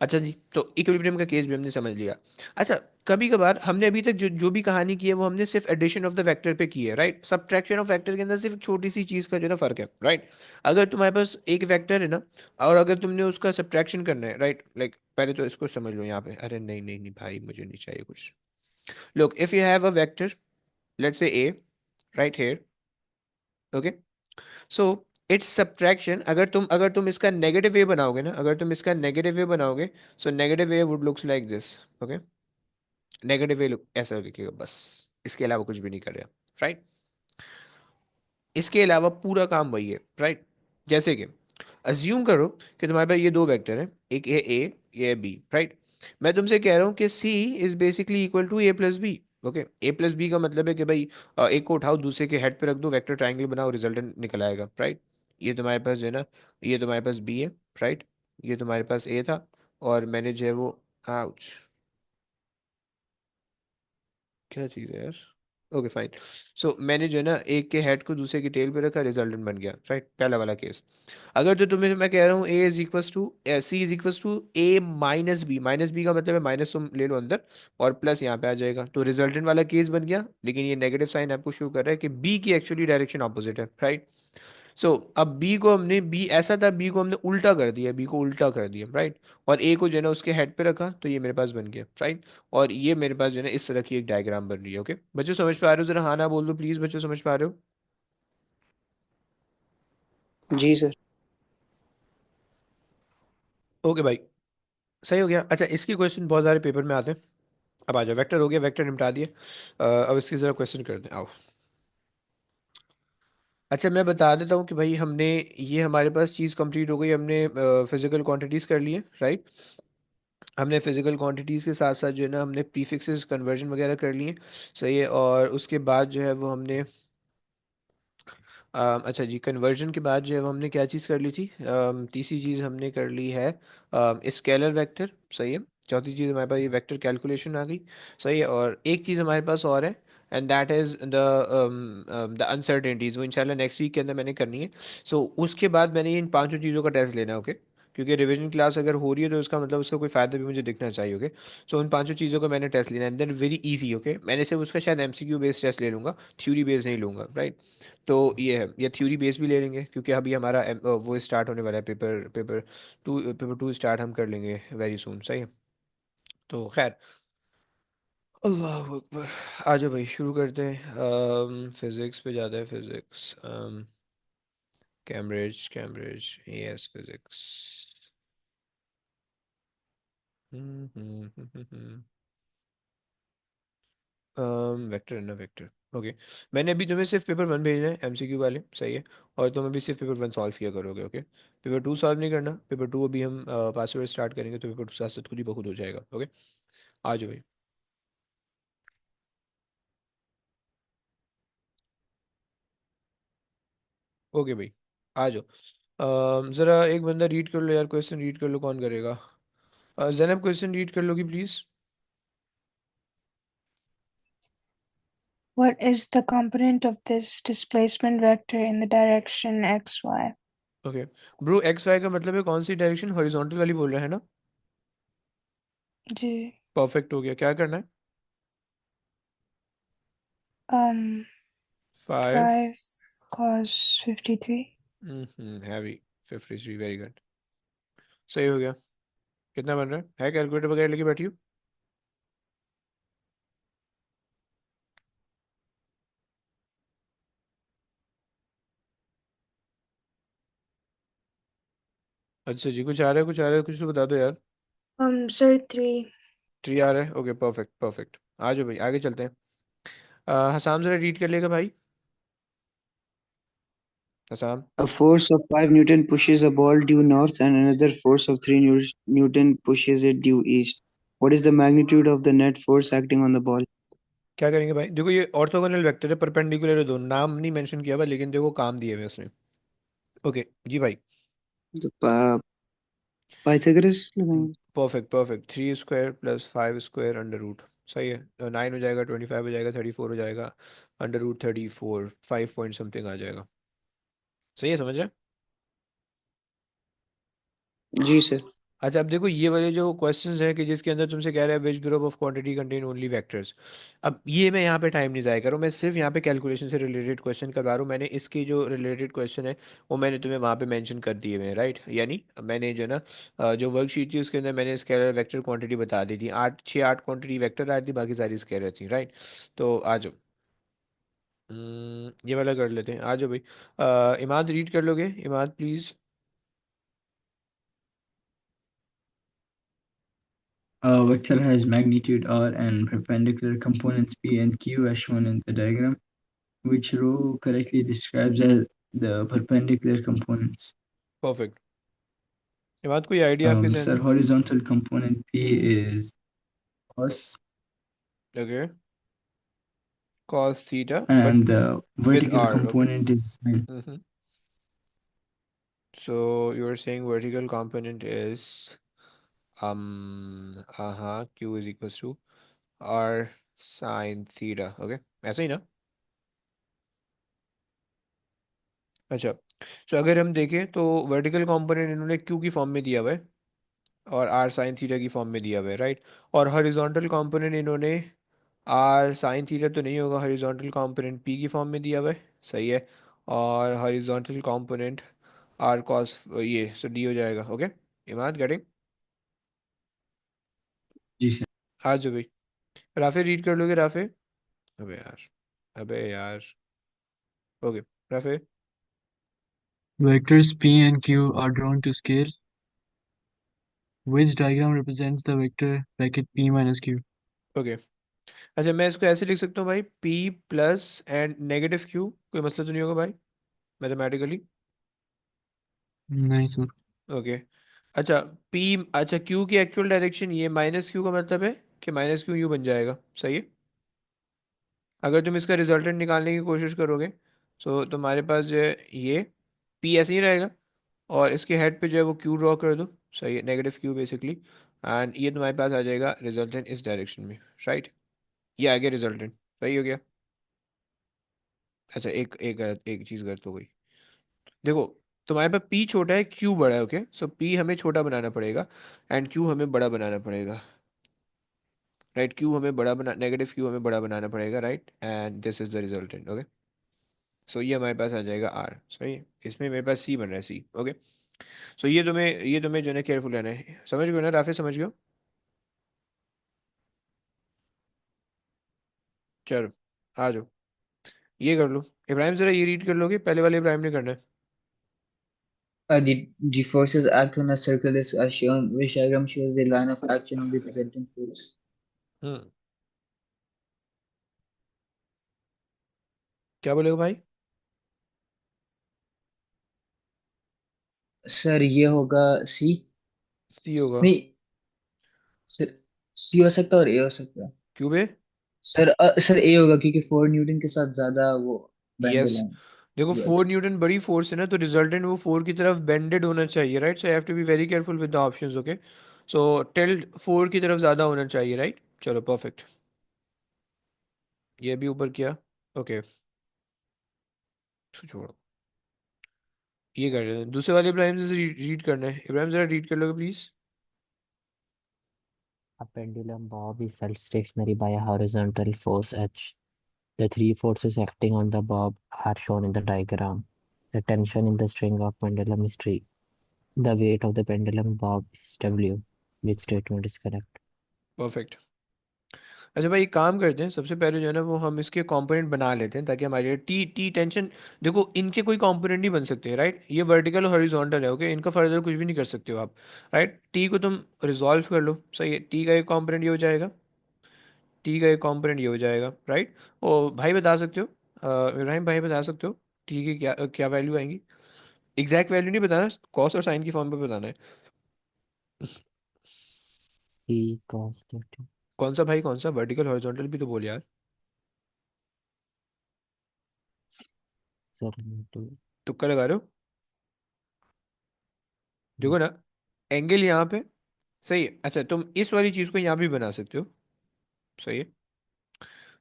अच्छा जी, तो इक्विलिब्रियम का केस भी हमने समझ लिया। अच्छा, कभी कभार हमने अभी तक जो भी कहानी की है वो हमने सिर्फ एडिशन ऑफ द वेक्टर पे की है, राइट। सब्ट्रैक्शन ऑफ वेक्टर के अंदर सिर्फ एक छोटी सी चीज़ का जो है ना फर्क है, राइट। अगर तुम्हारे पास एक वेक्टर है ना, और अगर तुमने उसका सब्ट्रैक्शन करना है, राइट, लाइक पहले तो इसको समझ लो यहाँ पे, अरे नहीं नहीं नहीं भाई, मुझे नहीं चाहिए कुछ। Look, if you have a vector, let's say A, right here, okay. So it's subtraction, अगर तुम इसका नेगेटिव वे बनाओगे ना, अगर तुम इसका नेगेटिव वे बनाओगे, so negative way would looks like this, okay. Negative way look ऐसा लिखिएगा बस, इसके अलावा कुछ भी नहीं कर रहा, राइट। इसके अलावा पूरा काम वही है, राइट। जैसे कि अज्यूम करो कि तुम्हारे पास ये दो वेक्टर हैं, एक ए, ये है बी, राइट। मैं तुमसे कह रहा हूँ कि C is basically equal to A plus B, okay. A plus B का मतलब है कि भाई एक को उठाओ दूसरे के हेड पे रख दो, वेक्टर ट्राइंगल बनाओ, रिजल्टेंट निकल आएगा, राइट। ये तुम्हारे पास जो है ना, ये तुम्हारे पास बी है, राइट। ये तुम्हारे पास ए था, और मैंने जो है वो, आउच, क्या चीज़ है यार, ओके फाइन। सो मैंने जो है ना एक के हेड को दूसरे की टेल पे रखा, रिजल्टेंट बन गया, राइट, पहला वाला केस। अगर जो तुम्हें मैं कह रहा हूँ A is equal to, C is equal to A minus B का मतलब है माइनस तुम ले लो अंदर, और प्लस यहाँ पे आ जाएगा, तो रिजल्टेंट वाला केस बन गया। लेकिन ये नेगेटिव साइन आपको शो कर रहा है कि बी की एक्चुअली डायरेक्शन ऑपोजिट है, राइट। सो अब बी को हमने, बी ऐसा था, बी को हमने उल्टा कर दिया, बी को उल्टा कर दिया, राइट। और ए को जो है ना उसके हेड पे रखा, तो ये मेरे पास बन गया, राइट। और ये मेरे पास जो है ना इस तरह की एक डायग्राम बन रही है, ओके। बच्चों समझ पा रहे हो, जरा हाँ ना बोल दो प्लीज, बच्चों समझ पा रहे हो। जी सर। ओके भाई, सही हो गया। अच्छा, इसकी क्वेश्चन बहुत सारे पेपर में आते हैं। अब आ जाओ, वेक्टर हो गया, वेक्टर निपटा दिए। अब इसकी ज़रा क्वेश्चन करते हैं, आओ। अच्छा, मैं बता देता हूँ कि भाई हमने, ये हमारे पास चीज़ कंप्लीट हो गई, हमने फिजिकल क्वांटिटीज़ कर लिए, राइट। हमने फिजिकल क्वांटिटीज़ के साथ साथ जो है ना, हमने प्रीफिक्सेस कन्वर्जन वगैरह कर लिए। सही है। और उसके बाद जो है वो हमने अच्छा जी, कन्वर्जन के बाद जो है वो हमने क्या चीज़ कर ली थी, तीसरी चीज़ हमने कर ली है स्केलर वेक्टर। सही है। चौथी चीज़ हमारे पास ये वेक्टर कैलकुलेशन आ गई। सही है। और एक चीज़ हमारे पास और है, and that is the uncertainties, वो इंशाल्लाह नेक्स्ट वीक के अंदर मैंने करनी है। सो उसके बाद मैंने इन पांचों चीज़ों का टेस्ट लेना है, ओके। क्योंकि रिवीजन क्लास अगर हो रही है तो उसका मतलब उसका कोई फ़ायदा भी मुझे दिखना चाहिए, ओके। सो उन पांचों चीज़ों का मैंने टेस्ट लेना है, and then very easy, okay. मैंने सिर्फ उसका शायद एमसीक्यू बेस्ड टेस्ट ले लूँगा, थ्योरी बेस्ड नहीं लूँगा, राइट। तो ये है, ये थ्योरी बेस भी ले लेंगे क्योंकि अभी हमारा वो स्टार्ट होने वाला है, पेपर टू स्टार्ट हम कर लेंगे वेरी सून। सही है। तो खैर, अल्लाह अकबर। आ जाओ भाई, शुरू करते हैं। फिज़िक्स पे ज़्यादा है, physics, Cambridge, Cambridge as physics. Vector है ना, वेक्टर। ओके। मैंने अभी तुम्हें सिर्फ पेपर वन भेजना है, एमसीक्यू वाले। सही है। और तुम अभी सिर्फ पेपर वन सॉल्व किया करोगे, ओके। पेपर टू सॉल्व नहीं करना। पेपर टू अभी हम पासवर्ड स्टार्ट करेंगे तो पेपर टू साथ साथ खुद ही बखुद हो जाएगा, ओके। आ जाओ भाई। ओके भाई, आ जाओ। ज़रा एक बंदा रीड कर लो यार, क्वेश्चन रीड कर लो, कौन करेगा? जैनब, क्वेश्चन रीड कर लोगी please? What is the component of this displacement vector in the direction xy? Okay bro, X Y का मतलब है कौन सी डायरेक्शन? हॉरिजॉन्टल वाली बोल रहा है ना? जी। परफेक्ट हो गया, क्या करना है? Um, 5। 5 cos 53. Heavy 53, very good. सही हो गया। कितना बन रहा है कैलकुलेटर वगैरह लेके बैठी हो? अच्छा जी, कुछ आ रहा है, कुछ आ रहा है, कुछ तो बता दो यार। Sir, 3. थ्री आ रहा है, ओके, परफेक्ट परफेक्ट। आ जाओ भाई, आगे चलते हैं। हसाम जरा रीड कर लेगा भाई, Hasam. A force of 5 Newton pushes a ball due north and another force of 3 Newton pushes it due east. What is the magnitude of the net force acting on the ball? क्या करेंगे भाई? देखो ये orthogonal vector है, perpendicular है, दो नाम नहीं मेंशन किया हुआ, लेकिन देखो काम दिए हुए उसने। ओके जी भाई। The Pythagoras लगाएंगे। Perfect perfect, 3 square plus 5 square under root. सही है। 9 हो जाएगा, 25 हो जाएगा, 34 हो जाएगा, अंडर रूट 34, 5 पॉइंट समथिंग आ जाएगा। सही है, समझ रहे हैं? जी सर। अच्छा, अब देखो ये वाले जो क्वेश्चंस हैं कि जिसके अंदर तुमसे कह रहा है which group of quantity contain only vectors. अब ये मैं यहाँ पे टाइम नहीं ज़ाया कर रहा हूँ, मैं सिर्फ यहाँ पे कैलकुलेशन से रिलेटेड क्वेश्चन करवा रहा हूँ। मैंने इसकी जो रिलेटेड क्वेश्चन है वो मैंने तुम्हें वहाँ पे मेंशन कर दिए हुए हैं, राइट। यानी मैंने जो है ना जो वर्कशीट थी उसके अंदर मैंने स्केलर वेक्टर क्वांटिटी बता दी थी, 8 क्वांटिटी वेक्टर आ रही थी, बाकी सारी स्केलर थी, राइट। तो आ जाओ। ये वाला कर लेते हैं, आ जाओ भाई। इमाद रीड कर लोगे, Imad please? A vector has magnitude R and perpendicular components P and Q as shown in the diagram, which row correctly describes the perpendicular components. Perfect. Imad, कोई आइडिया आपके जहन Sir, में? horizontal component P is cos, okay, cos theta, but and the with vertical r, okay. component is sin. Mm-hmm. So you're saying vertical component is q is equals to r sin theta, okay, ऐसा ही ना? अच्छा, so अगर हम देखें तो vertical component इन्होंने q की form में दिया हुआ है और r sin थीटा की फॉर्म में दिया हुआ है, राइट। और हॉरिजॉन्टल कंपोनेंट इन्होंने r sin थीटा तो नहीं होगा, हॉरिजॉन्टल कंपोनेंट p की फॉर्म में दिया हुआ है। सही है। और हॉरिजॉन्टल कंपोनेंट r cos, ये सो d हो जाएगा, ओके। इमाद गेटिंग? जी sir. आ जाओ भाई, राफे रीड कर लोगे, राफे? अबे यार, अबे यार। Okay, Rafe. Vectors P and Q are drawn to scale. Which diagram represents the vector bracket P minus Q? Okay अच्छा, मैं इसको ऐसे लिख सकता हूँ भाई, P plus and negative Q, कोई मसला तो नहीं होगा भाई मैथमेटिकली? नहीं सर। ओके अच्छा, P, अच्छा Q की एक्चुअल डायरेक्शन ये माइनस Q का मतलब है कि माइनस Q यूँ बन जाएगा, सही है? अगर तुम इसका रिजल्टेंट निकालने की कोशिश करोगे तो तुम्हारे पास जो है ये P ऐसे ही रहेगा, और इसके हेड पे जो है वो Q ड्रॉ कर दो, सही है, नेगेटिव Q बेसिकली, एंड ये तुम्हारे पास आ जाएगा रिजल्टेंट इस डायरेक्शन में, राइट? ये आ गया रिजल्टेंट, सही हो गया। अच्छा, एक चीज़ गलत हो गई, देखो, तुम्हारे पास P छोटा है, Q बड़ा है, ओके, सो P हमें छोटा बनाना पड़ेगा एंड Q हमें बड़ा बनाना पड़ेगा, राइट? Q हमें बड़ा बना, नेगेटिव Q हमें बड़ा बनाना पड़ेगा, right? And this is the resultant, okay. So ये हमारे पास आ जाएगा R, सही है, इसमें मेरे पास C बन रहा है, C, ओके। सो ये तुम्हें जो है ना केयरफुल रहना है, समझ गए ना राफे, समझ गए हो? चलो आ जाओ, ये कर लो। इब्राहिम जरा ये रीड कर लोगे, पहले वाले इब्राहिम ने करना है। The forces act on a circle is as shown, which diagram shows the line of action of the resulting force. हम्म, क्या बोलेगा भाई? सर ये होगा सी। C होगा? नहीं सर, सी हो सकता है और ए हो सकता है। क्यूब है? सर सर ए होगा क्योंकि 4 न्यूटन के साथ ज्यादा वो यस, बेंडल है। देखो ये 4 न्यूटन बड़ी फोर्स है ना, तो रिजल्टेंट वो 4 की तरफ बेंडेड होना चाहिए, right? So I have to be very careful with the options, okay. So tilt 4 की तरफ ज़्यादा होना चाहिए, राइट? चलो परफेक्ट, ये भी ऊपर किया, ओके। छोड़ो, ये कर रहे हैं दूसरे वाले, इब्राहिम से रीड करना है, इब्राहिम ज़रा रीड कर लोगे please. A pendulum bob is held stationary by a horizontal force H. The three forces acting on the bob are shown in the diagram. The tension in the string of pendulum is T. The weight of the pendulum bob is W. Which statement is correct? Perfect. अच्छा भाई, एक काम करते हैं, सबसे पहले जो है ना वो हम इसके कंपोनेंट बना लेते हैं, ताकि हमारे टी टी टेंशन, देखो इनके कोई कंपोनेंट नहीं बन सकते, राइट? ये वर्टिकल और हॉरिजॉन्टल है, ओके, इनका फर्दर कुछ भी नहीं कर सकते हो आप, राइट? टी को तुम रिजॉल्व कर लो, सही है, टी का एक कंपोनेंट ये हो जाएगा, टी का एक कंपोनेंट ये हो जाएगा, राइट? ओ भाई बता सकते हो, इब्राहिम भाई बता सकते हो टी की क्या क्या वैल्यू आएंगी? एग्जैक्ट वैल्यू नहीं बताना, कॉस और साइन की फॉर्म में बताना है। T cos 30. कौन सा भाई, कौन सा? वर्टिकल हॉरिजॉन्टल भी तो बोल यार, Sir, need to. तुक्का लगा रहे हो? देखो ना, एंगल यहाँ पे, सही है, अच्छा तुम इस वाली चीज़ को यहाँ भी बना सकते हो, सही है।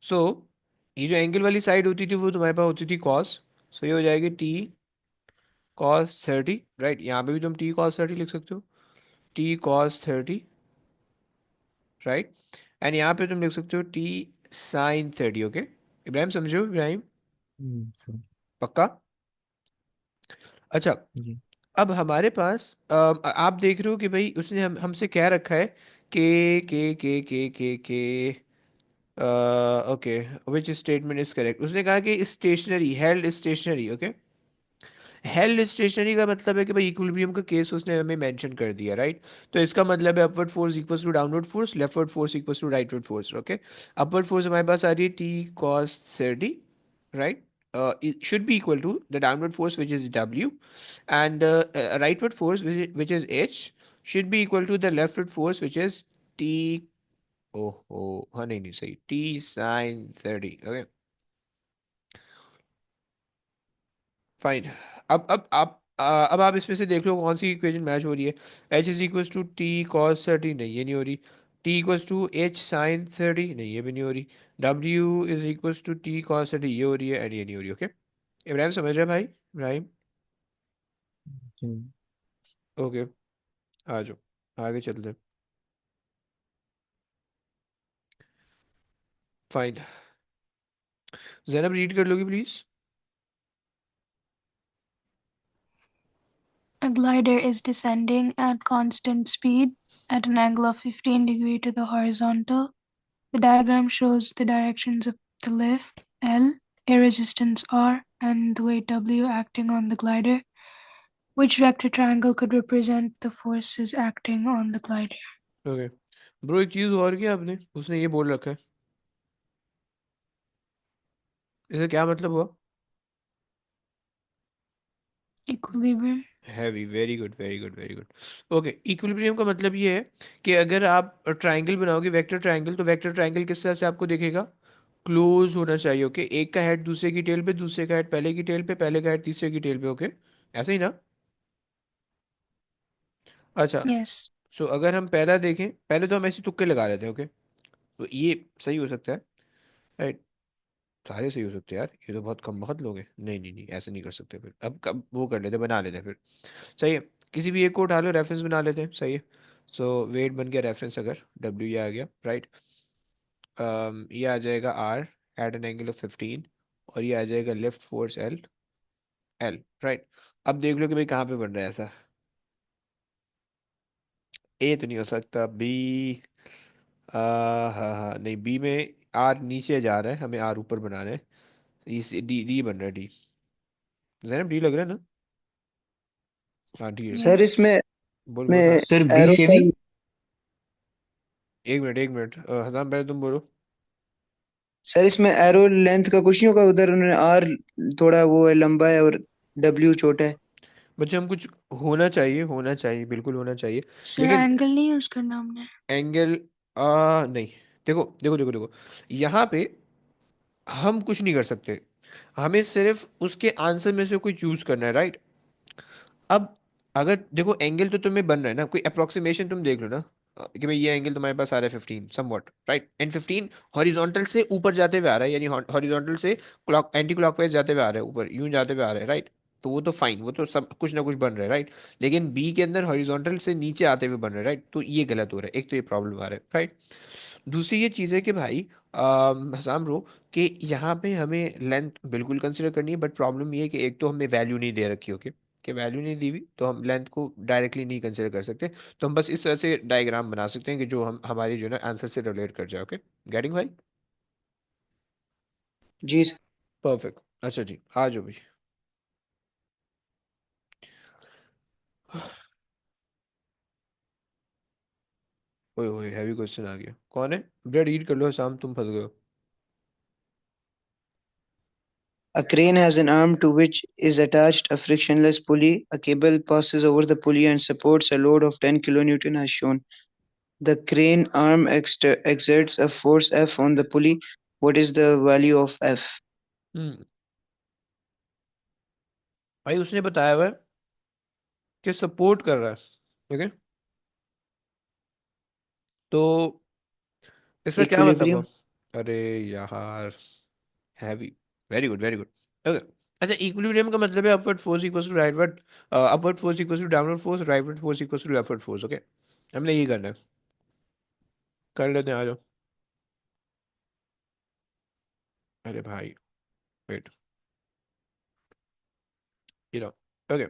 सो ये जो एंगल वाली साइड होती थी वो तुम्हारे पास होती थी कॉस, सो ये हो जाएगी टी कॉस 30, राइट? यहाँ पे भी तुम टी कॉस 30 लिख सकते हो, टी कॉस 30, राइट? एंड यहाँ पे तुम लिख सकते हो टी साइन 30, ओके। इब्राहिम समझो, इब्राहिम Sir. पक्का? अच्छा, जी. अब हमारे पास आप देख रहे हो कि भाई उसने हमसे क्या रखा है, के okay, which statement is correct? उसने कहा कि stationary, held stationary, okay. Held stationary का मतलब है कि भाई इक्विलिब्रियम का केस उसने हमें मेंशन कर दिया, राइट? तो इसका मतलब है upward force equals to downward force, leftward force equals to rightward force, okay. Upward force हमारे पास आ रही है T cos 30, right? It should be equal to the downward force, which is W, and rightward force, which is H, should be equal to the leftward force, which is T. Oh, oh, हाँ नहीं नहीं सही, T sin 30, okay, fine. अब आप इसमें से देख लो कौन सी इक्वेशन मैच हो रही है। H is equal to T cos 30, नहीं ये नहीं हो रही। T equal to H sine 30, नहीं ये भी नहीं हो रही। W is equal to T cos 30, ये हो रही है, एंड ये नहीं हो रही, ओके। इब्राहिम समझ रहे हैं भाई, इब्राहिम? जी. ओके, आ जाओ, आगे चलते हैं, फाइन। जैनब रीड कर लोगी please? A glider is descending at constant speed at an angle of 15 degrees to the horizontal. The diagram shows the directions of the lift L, air resistance R, and the weight W acting on the glider. Which vector triangle could represent the forces acting on the glider? Okay bro, एक चीज और किया आपने, उसने ये बोल रखा है, इसका क्या मतलब हुआ? Equilibrium. Heavy, very good very good very good. Okay, equilibrium का मतलब ये है कि अगर आप ट्राइंगल बनाओगे, वेक्टर ट्राइंगल, तो वेक्टर ट्राइंगल किस तरह से आपको दिखेगा? क्लोज होना चाहिए। ओके, एक का हेड दूसरे की टेल पे, दूसरे का हेड पहले की टेल पे, पहले का हेड तीसरे की टेल पे। ओके, ऐसे ही ना? अच्छा, Yes. सो अगर हम पहला देखें, पहले तो हम ऐसे तुक्के लगा लेते हैं। ओके, तो ये सही हो सकता है, राइट? सारे सही हो सकते हैं यार, ये तो बहुत कम बहुत लोग हैं। नहीं नहीं नहीं, ऐसे नहीं कर सकते। फिर अब कब वो कर लेते, बना लेते हैं फिर। सही है, किसी भी एक को उठा लो, रेफरेंस बना लेते हैं। सही है, सो वेट बन गया रेफरेंस, अगर डब्ल्यू ये आ गया, राइट। ये आ जाएगा R at an angle of 15, और ये आ जाएगा left force L, L, right. अब देख लो कि भाई कहाँ पे बन रहा है ऐसा। ए तो नहीं हो सकता, बी, हाँ हाँ, नहीं, बी में आर नीचे जा रहा है, हमें आर ऊपर बनाना है। इस डी, डी बन रहा है, डी। जैनब, डी लग रहा है ना? हाँ, डी है, डी। Sir Yes. इसमें बोल बोल, में हाँ। सर बी एरो से का नहीं। एक मिनट एक मिनट, हसन पहले तुम बोलो। सर इसमें एरो लेंथ का कुछ नहीं होगा, उधर उन्होंने आर थोड़ा वो है, लंबा है, और डब्ल्यू छोटा है। बच्चे, हम कुछ होना चाहिए, होना चाहिए, बिल्कुल होना चाहिए। Sir, लेकिन angle नहीं यूज करना हमने। एंगल, नहीं, देखो देखो देखो देखो, यहाँ पे हम कुछ नहीं कर सकते, हमें सिर्फ उसके आंसर में से कोई चूज करना है, राइट? अब अगर देखो, एंगल तो तुम्हें बन रहा है ना, कोई अप्रोक्सीमेशन तुम देख लो ना, कि भाई ये एंगल तुम्हारे पास आ रहा है 15 समवॉट, राइट? एंड 15 हॉरिजॉन्टल से ऊपर जाते हुए आ रहा है, यानी हॉरिजॉन्टल से क्लॉक एंटी क्लॉकवाइज जाते हुए आ रहा है, ऊपर यूं जाते हुए आ रहा है, राइट? तो वो तो फाइन, वो तो सब कुछ ना कुछ बन रहा है, राइट? लेकिन बी के अंदर हॉरिजॉन्टल से नीचे आते हुए बन रहा है, राइट? तो ये गलत हो रहा है, एक तो ये प्रॉब्लम आ रहा है, राइट? दूसरी ये चीज़ है कि भाई, हसाम ब्रो, कि यहाँ पे हमें लेंथ बिल्कुल कंसिडर करनी है, बट प्रॉब्लम ये है कि एक तो हमें वैल्यू नहीं दे रखी, ओके, कि वैल्यू नहीं दी हुई, तो हम लेंथ को डायरेक्टली नहीं कंसिडर कर सकते। तो हम बस इस तरह से डायग्राम बना सकते हैं कि जो हम हमारी जो है ना आंसर से रिलेट कर जाए। ओके, गेटिंग भाई? जी सर। परफेक्ट। अच्छा जी, आ जाओ भाई। ओए ओए, हैवी क्वेश्चन आ गया, कौन है? ब्रेड ईट कर लो हसाम, तुम फंस गए हो। A crane has an arm to which is attached a frictionless pulley. A cable passes over the pulley and supports a load of 10 kilonewton as shown. The crane arm exerts a force F on the pulley. What is the value of F? हम्म, भाई उसने बताया हुआ है कि support कर रहा है, okay, तो इसका क्या मतलब हुआ? Equilibrium. अरे यार, heavy, very good very good. Okay, अच्छा, इक्विलिब्रियम का मतलब है upward force equals to rightward, upward force equals to downward force, rightward force equals to leftward force. Okay, हमने ये करना है, कर लेते हैं, आ जाओ। अरे भाई, वेट, ये लो। ओके,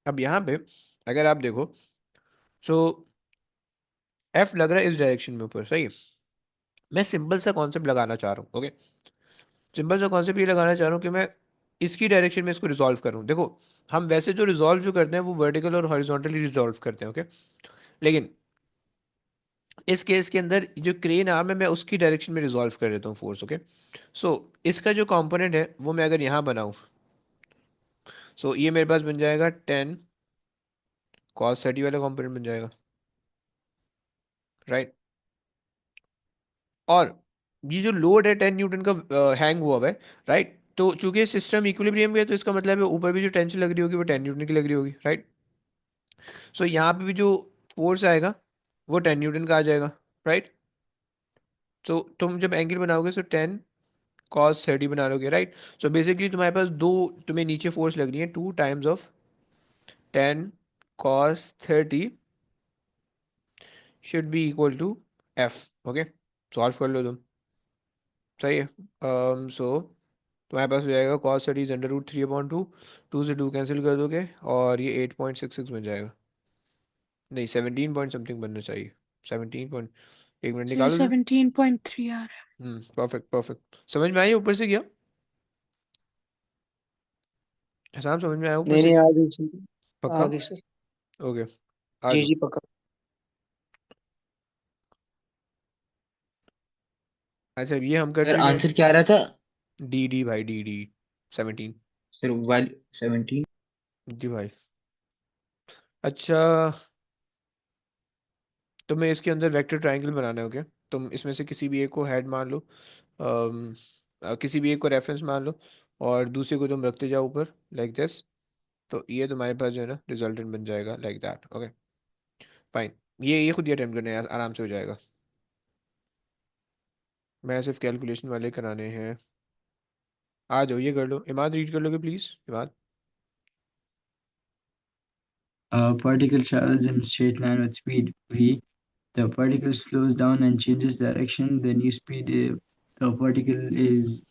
अब यहाँ पे अगर आप देखो, सो एफ लग रहा है इस डायरेक्शन में ऊपर, सही है। मैं सिंपल सा कॉन्सेप्ट लगाना चाह रहा हूँ, ओके, सिंपल सा कॉन्सेप्ट ये लगाना चाह रहा हूँ कि मैं इसकी डायरेक्शन में इसको रिजॉल्व करूँ। देखो, हम वैसे जो रिजॉल्व जो करते हैं वो वर्टिकल और हॉरिजॉन्टली रिजॉल्व करते हैं, ओके, लेकिन इस केस के अंदर जो क्रेन आर्म है, मैं उसकी डायरेक्शन में रिजॉल्व कर देता हूँ फोर्स। ओके, सो इसका जो कंपोनेंट है वो मैं अगर यहाँ बनाऊँ, सो ये मेरे पास बन जाएगा 10 cos 30 वाला कंपोनेंट बन जाएगा, राइट? और ये जो लोड है 10 न्यूटन का हैंग हुआ हुआ है, राइट? तो चूंकि सिस्टम इक्विलिब्रियम में है, तो इसका मतलब है ऊपर भी जो टेंशन लग रही होगी वो 10 न्यूटन की लग रही होगी, राइट? सो यहाँ पे भी जो फोर्स आएगा वो 10 न्यूटन का आ जाएगा, राइट? सो तुम जब एंगल बनाओगे, सो 10 cos 30 बना लोगे, राइट? सो बेसिकली तुम्हारे पास दो, तुम्हें नीचे फोर्स लग रही है, 2 times of 10 cos 30 should be equal to F. Okay, solve कर लो तुम, सही है। सो तुम्हारे पास हो जाएगा cos 30 इज अंडर रूट 3/2, 2 से 2 कैंसिल कर दोगे, और ये 8.66 बन जाएगा। नहीं, 17 पॉइंट समथिंग बनना चाहिए, 17 पॉइंट, एक मिनट Sir, निकालो जरा। 17.3 आ रहा परफेक्ट परफेक्ट, समझ में आई ऊपर से क्या? हिसाब समझ में आया ऊपर नहीं से नहीं, क्या? आ गई सर। पक्का? आगे सर। ओके, आ जी जाओ। जी पक्का। अच्छा, ये हम कर सर चुके हैं। आंसर क्या आ रहा था? डी डी भाई, डी डी 17। सर वाल 17। जी भाई। अच्छा, तुम्हें इसके अंदर वेक्टर ट्रायंगल बनाना है। ओके, तुम इसमें से किसी भी एक को हेड मान लो, किसी भी एक को रेफरेंस मान लो, और दूसरे को तुम रखते जाओ ऊपर लाइक दिस। तो ये तुम्हारे पास जो है ना रिजल्टेंट बन जाएगा लाइक दैट। Okay fine. ये खुद ही अटेम्प्ट करने हैं, आराम से हो जाएगा। मैं सिर्फ कैलकुलेशन वाले कराने हैं। आ जाओ, ये कर लो। इमाद रीड कर लोगे please, Imad? A particle travels in a straight line with speed v. The particle slows down and changes direction. The new speed if the particle is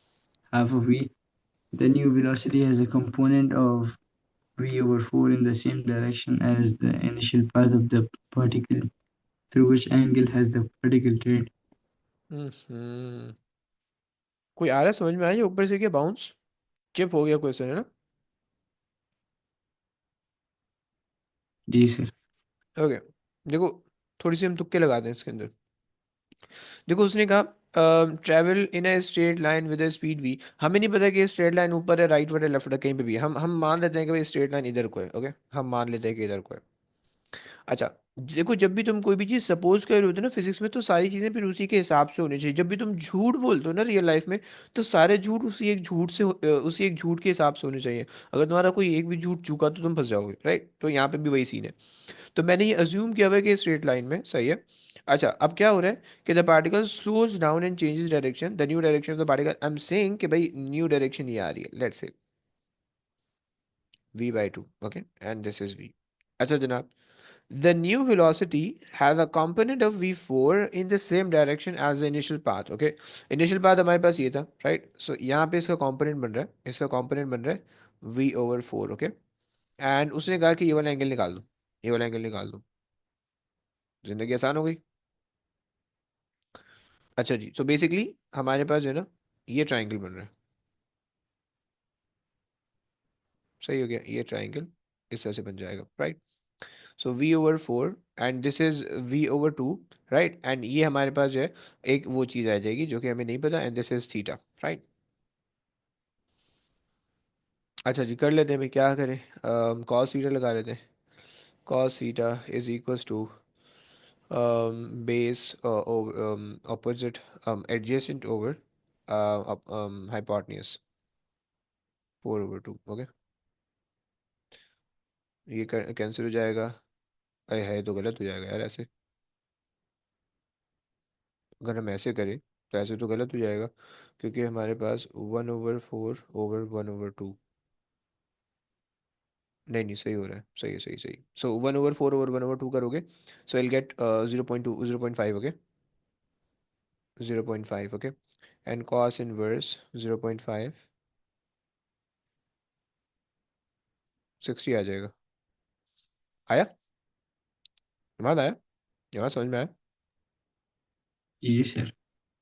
half of v. The new velocity has a component of v over 4 in the same direction as the initial path of the particle, through which angle has the particle turned. हम्म। कोई आ रहा है समझ में? आया ऊपर से? क्या bounce chip हो गया क्वेश्चन है ना? जी सर। ओके, देखो, थोड़ी सी हम तुक्के लगाते हैं इसके अंदर। देखो, उसने कहा travel in a straight line with a speed V. हमें नहीं पता कि स्ट्रेट लाइन ऊपर है, राइट है, लेफ्ट है, कहीं पे भी है। हम मान लेते हैं कि भाई स्ट्रेट लाइन इधर को है। ओके, हम मान लेते हैं कि इधर को है। अच्छा, देखो, जब भी तुम कोई भी चीज़ सपोज कर रहे होते हो ना फिजिक्स में, तो सारी चीज़ें फिर उसी के हिसाब से होनी चाहिए। जब भी तुम झूठ बोलते हो ना रियल लाइफ में, तो सारे झूठ उसी एक झूठ के हिसाब से होने चाहिए। अगर तुम्हारा कोई एक भी झूठ चूका तो तुम फंस जाओगे, राइट? तो यहाँ पे भी वही सीन है। तो मैंने ये अज्यूम किया हुआ है कि स्ट्रेट लाइन में सही है। अच्छा, अब क्या हो रहा है कि the particle slows down and changes direction, the new direction of the particle. I am saying कि भाई न्यू डायरेक्शन ये आ रही है, let's say v/2। Okay, and this is v। अच्छा जनाब, the new velocity has a component of v4 in the same direction as the initial path। okay, initial path हमारे पास ये था, right? so यहाँ पे इसका component बन रहा है, इसका component बन रहा है v/4। okay, and उसने कहा कि ये वाला एंगल निकाल दो, ये वाला एंगल निकाल दो। जिंदगी आसान हो गई। अच्छा जी, so basically हमारे पास जो है ना ये ट्राइंगल बन रहा है। सही हो गया, ये ट्राइंगल इस तरह से बन जाएगा, right? So v/4 and this is v/2, right? And ये हमारे पास जो है एक वो चीज़ आ जाएगी जो कि हमें नहीं पता, and this is theta, right? अच्छा जी, कर लेते हैं भाई, क्या करें? कॉस थीटा लगा लेते हैं। Cos theta is equals to base opposite adjacent over hypotenuse 4/2। Okay, ये कैंसिल हो जाएगा। अरे है तो गलत हो जाएगा यार ऐसे। अगर हम ऐसे करें तो ऐसे तो गलत हो जाएगा, क्योंकि हमारे पास 1/4/1/2। नहीं नहीं, सही हो रहा है, सही है, सही सही। सो 1/4/1/2 करोगे, so will get 0.2, 0.5। Okay, 0.5। Okay, and cos inverse 0.5, 60 आ जाएगा। आया? याद आया? यहाँ समझ में आया? जी सर।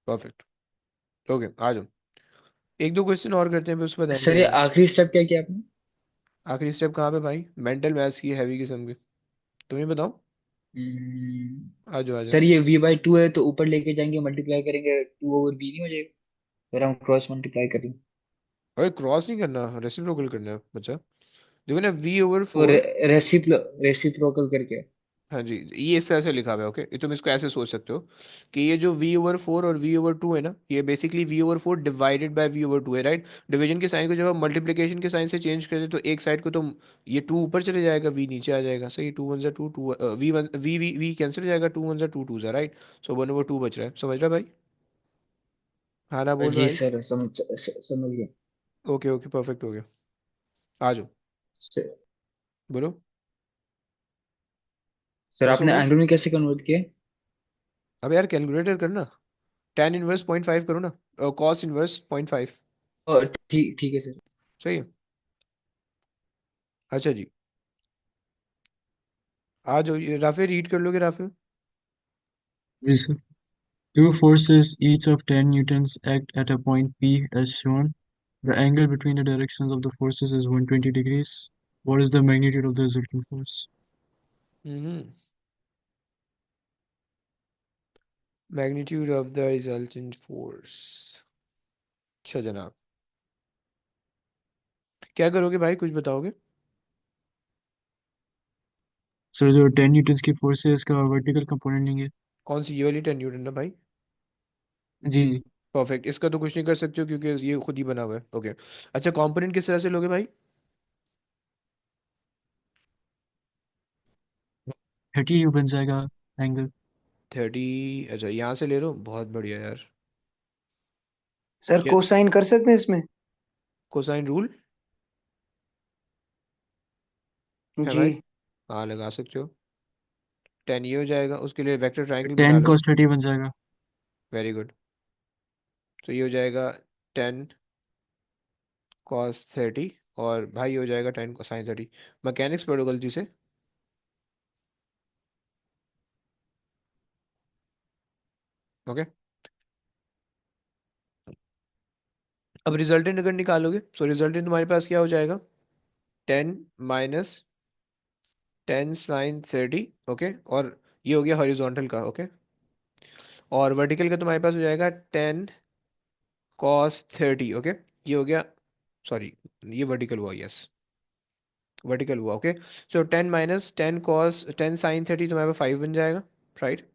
परफेक्ट। ओके, आ जाओ, एक दो क्वेश्चन और करते हैं, फिर उसके बाद एंड सर ये करेंगे। आखिरी स्टेप क्या किया आपने? आखिरी स्टेप कहाँ पे भाई? मेंटल मैथ्स की हैवी किस्म की, तुम्हें बताओ। आ जाओ, आ जाओ। सर ये v/2 है तो ऊपर लेके जाएंगे, मल्टीप्लाई करेंगे, 2/b नहीं हो जाएगा? फिर हम क्रॉस मल्टीप्लाई करेंगे अरे क्रॉस नहीं करना, रेसिप्रोकल करना है बच्चा। देखो ना, v ओवर तो फोर। रेसिप्रोकल करके। हाँ जी, ये इस तरह से लिखा हुआ है। ओके, ये तुम इसको ऐसे सोच सकते हो कि ये जो v/4 और v/2 है ना, ये basically v/4 divided by v/2 है, राइट? डिवीजन के साइन को जब आप मल्टीप्लिकेशन के साइन से चेंज करते तो एक साइड को तुम, ये 2 ऊपर चले जाएगा, v नीचे आ जाएगा। सही, 2 1 2, 2 v 1 v कैंसिल हो जाएगा, 2 1 2 2 राइट? सो 1/2 बच रहा है। समझ रहा भाई? हाँ ना, बोल जी भाई। सर समझ गया। ओके ओके, परफेक्ट हो गया। आ जाओ, सर बोलो। सर बस हो आपने गया? एंगल में कैसे कन्वर्ट किया? अब यार कैलकुलेटर करना। tan इनवर्स 0.5 करो ना, cos इनवर्स 0.5। ठीक ठीक है सर। सही है। अच्छा जी, आ जाओ, ये राफे रीड कर लोगे Rafe? Yes, sir. Two forces, each of 10 newtons, act at a point P as shown. The angle between the directions of the forces is 120 degrees. What is the magnitude of the resultant force? Hmm magnitude of the resultant force. अच्छा जनाब, क्या करोगे भाई, कुछ बताओगे? Sir जो 10 Newton की force है इसका वर्टिकल कंपोनेंट लेंगे। कौन सी, ये वाली 10 न्यूटन ना भाई? जी जी। परफेक्ट, इसका तो कुछ नहीं कर सकते हो क्योंकि ये खुद ही बना हुआ है। ओके, अच्छा कंपोनेंट किस तरह से लोगे भाई? 30 यू बन जाएगा एंगल। 30? अच्छा यहाँ से ले रहे हो, बहुत बढ़िया यार। सर क्या? कोसाइन कर सकते हैं इसमें? कोसाइन रूल है जी। भाई? हाँ लगा सकते हो। 10 ये हो जाएगा, उसके लिए वेक्टर ट्राइंगल बना 10 लो। cos 30 बन जाएगा। Very good. तो ये हो जाएगा 10 cos 30, और भाई हो जाएगा 10 cosine 30। मैकेनिक्स पढ़ो गलती से। ओके, अब रिजल्टेंट अगर निकालोगे, सो रिजल्टेंट तुम्हारे पास क्या हो जाएगा? 10 - 10 sin 30। ओके, और ये हो गया हॉरिजॉन्टल का। ओके, और वर्टिकल का तुम्हारे पास हो जाएगा 10 cos 30। ओके, ये हो गया, सॉरी ये वर्टिकल हुआ, यस वर्टिकल हुआ। ओके, सो 10 - 10 cos 10 sin 30 तुम्हारे पास 5 बन जाएगा, राइट?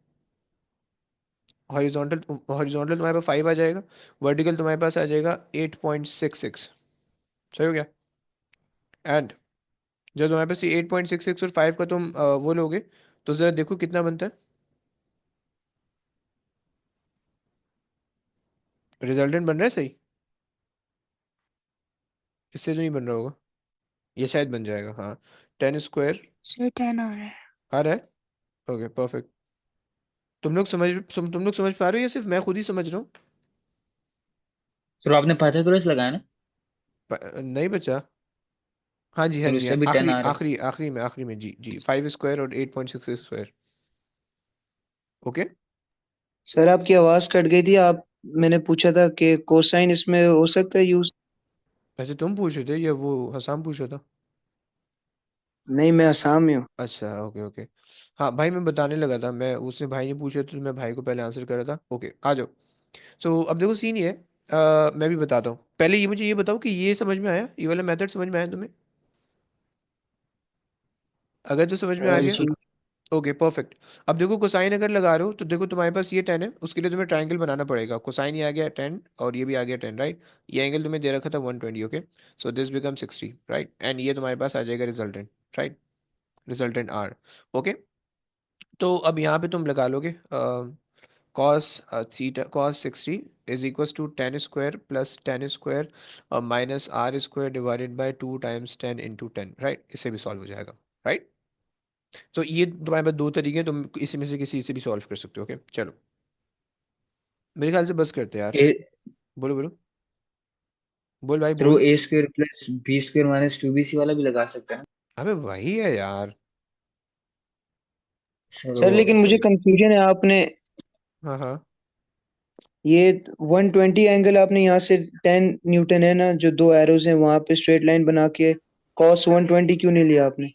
हॉरिजॉन्टल, हॉरिजॉन्टल तुम्हारे पास 5 आ जाएगा, वर्टिकल तुम्हारे पास आ जाएगा 8.66। सही हो गया? एंड जब तुम्हारे पास ये 8.66 और 5 का तुम वो लोगे, तो ज़रा देखो कितना बनता है रिजल्टेंट। बन रहा है सही? इससे तो नहीं बन रहा होगा, ये शायद बन जाएगा। हाँ, 10 स्क्वायर सर 10 आ रहा है। आ रहा है। Okay perfect. तुम लोग समझ पा रहे हो या सिर्फ मैं खुद ही समझ रहा हूँ? सर आपने पाइथागोरस लगाया ना? नहीं बचा। हाँ जी हाँ सर जी, उससे भी 10 आखिरी आ रहा है। आखिरी आखिरी में जी जी, 5 स्क्वायर और 8.66 स्क्वायर। ओके, सर आपकी आवाज कट गई थी। आप, मैंने पूछा था कि कोसाइन इसमें हो सकता है यूज? वैसे तुम पूछ रहे थे या वो हसाम पूछ रहा था? नहीं, मैं असम में हूँ। अच्छा ओके ओके। हाँ भाई मैं बताने लगा था, मैं उसने भाई ने पूछा तो मैं भाई को पहले आंसर कर रहा था। ओके आ जाओ। सो अब देखो सीन ये है, मैं भी बताता हूँ। पहले ये मुझे ये बताओ कि ये समझ में आया, ये वाला मेथड समझ में आया तुम्हें? अगर तो समझ में आ गया, जी। Okay perfect. अब देखो कोसाइन अगर लगा रहे हो तो देखो तुम्हारे पास ये 10 है, उसके लिए तुम्हें ट्रायंगल बनाना पड़ेगा। कोसाइन ये आ गया 10 और ये भी आ गया 10, राइट? ये एंगल तुम्हें दे रखा था 120। Okay, so this become 60, right? And ये तुम्हारे पास आ जाएगा resultant, right? Resultant R. Okay, तो अब यहाँ पे तुम लगा लोगे cos theta cos 60 is equals to 10 square plus 10 square minus R square divided by 2 × 10 × 10, right? इससे भी सॉल्व हो जाएगा, राइट? तो ये तुम्हारे पास दो तरीके हैं, तुम इसी में से किसी से भी सॉल्व कर सकते हो। ओके चलो, मेरे ख्याल से बस करते हैं यार। ए बोलो बोलो, बोल भाई सर वो बोल। A square plus B square minus 2bc वाला भी लगा सकते हैं ना? अबे वही है यार। सर सर वो लेकिन मुझे सॉरी। कंफ्यूजन है। आपने हाँ हाँ, ये 120 एंगल आपने यहाँ से 10 न्यूटन है ना, जो दो एरोज हैं वहां पे स्ट्रेट लाइन बना के कॉस 120 क्यों नहीं लिया आपने?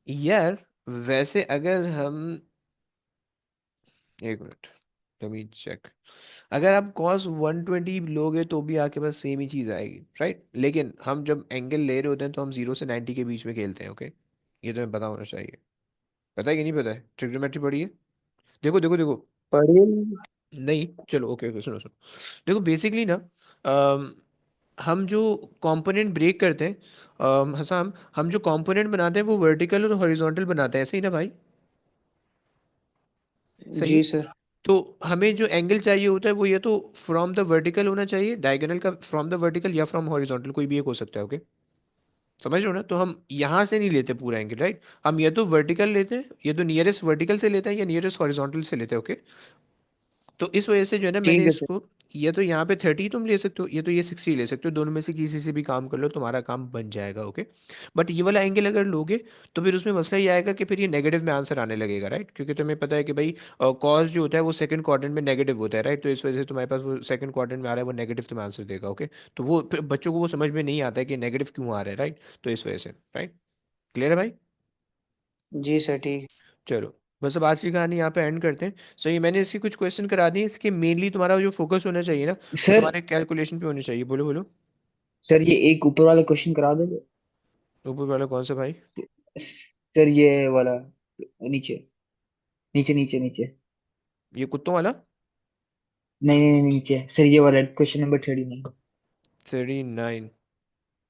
यार वैसे अगर हम, एक मिनट, लेट मी चेक। अगर आप cos 120 लोगे तो भी आपके पास सेम ही चीज़ आएगी, राइट? लेकिन हम जब एंगल ले रहे होते हैं तो हम 0 से 90 के बीच में खेलते हैं। ओके, ये तुम्हें पता होना चाहिए। पता है कि नहीं पता है? ट्रिग्नोमेट्री पढ़ी है? देखो देखो देखो। पढ़िए। नहीं, चलो ओके ओके, सुनो सुनो। देखो बेसिकली ना, अम, हम जो कंपोनेंट ब्रेक करते हैं, हसाम, हम जो कंपोनेंट बनाते हैं वो वर्टिकल और हॉरिजॉन्टल बनाते हैं, ऐसे ही ना भाई? सही है। जी सर। तो हमें जो एंगल चाहिए होता है वो या तो फ्रॉम द वर्टिकल होना चाहिए, डायगोनल का फ्रॉम द वर्टिकल, या फ्रॉम हॉरिजॉन्टल, कोई भी एक हो सकता है। ओके, समझ रहे हो ना? तो हम यहाँ से नहीं लेते पूरा एंगल, राइट? हम या तो वर्टिकल लेते हैं, या तो नियरेस्ट वर्टिकल से लेते हैं, या नियरेस्ट हॉरिजॉन्टल से लेते हैं। ओके, तो इस वजह से जो है ना, मैंने ठीक है सर। इसको ये तो यहाँ पे 30 तुम ले सकते हो, ये तो ये 60 ले सकते हो, दोनों में से किसी से भी काम कर लो, तुम्हारा काम बन जाएगा। ओके, बट ये वाला एंगल अगर लोगे तो फिर उसमें मसला ये आएगा कि फिर ये नेगेटिव में आंसर आने लगेगा, राइट? क्योंकि तुम्हें पता है कि भाई कॉस जो होता है वो सेकंड क्वाड्रेंट में नेगेटिव होता है, राइट? तो इस वजह से तुम्हारे पास वो सेकंड क्वाड्रेंट में आ रहा है, वो नेगेटिव तुम्हें आंसर देगा। ओके, तो वो फिर बच्चों को वो समझ में नहीं आता है कि नेगेटिव क्यों आ रहा है, राइट? तो इस वजह से, राइट? क्लियर है भाई? जी सर ठीक। चलो, बस अब आज की कहानी यहाँ पे एंड करते हैं। सही, मैंने इसकी कुछ क्वेश्चन करा दिए, इसके मेनली तुम्हारा जो फोकस होना चाहिए ना, वो सर तुम्हारे कैलकुलेशन पे होनी चाहिए। बोलो बोलो। सर ये एक ऊपर वाला क्वेश्चन करा दो। ऊपर वाला कौन सा भाई? सर ये वाला नीचे नीचे नीचे नीचे। ये कुत्तों वाला? नहीं नहीं नहीं, नीचे सर, ये वाला क्वेश्चन नंबर 39। 39?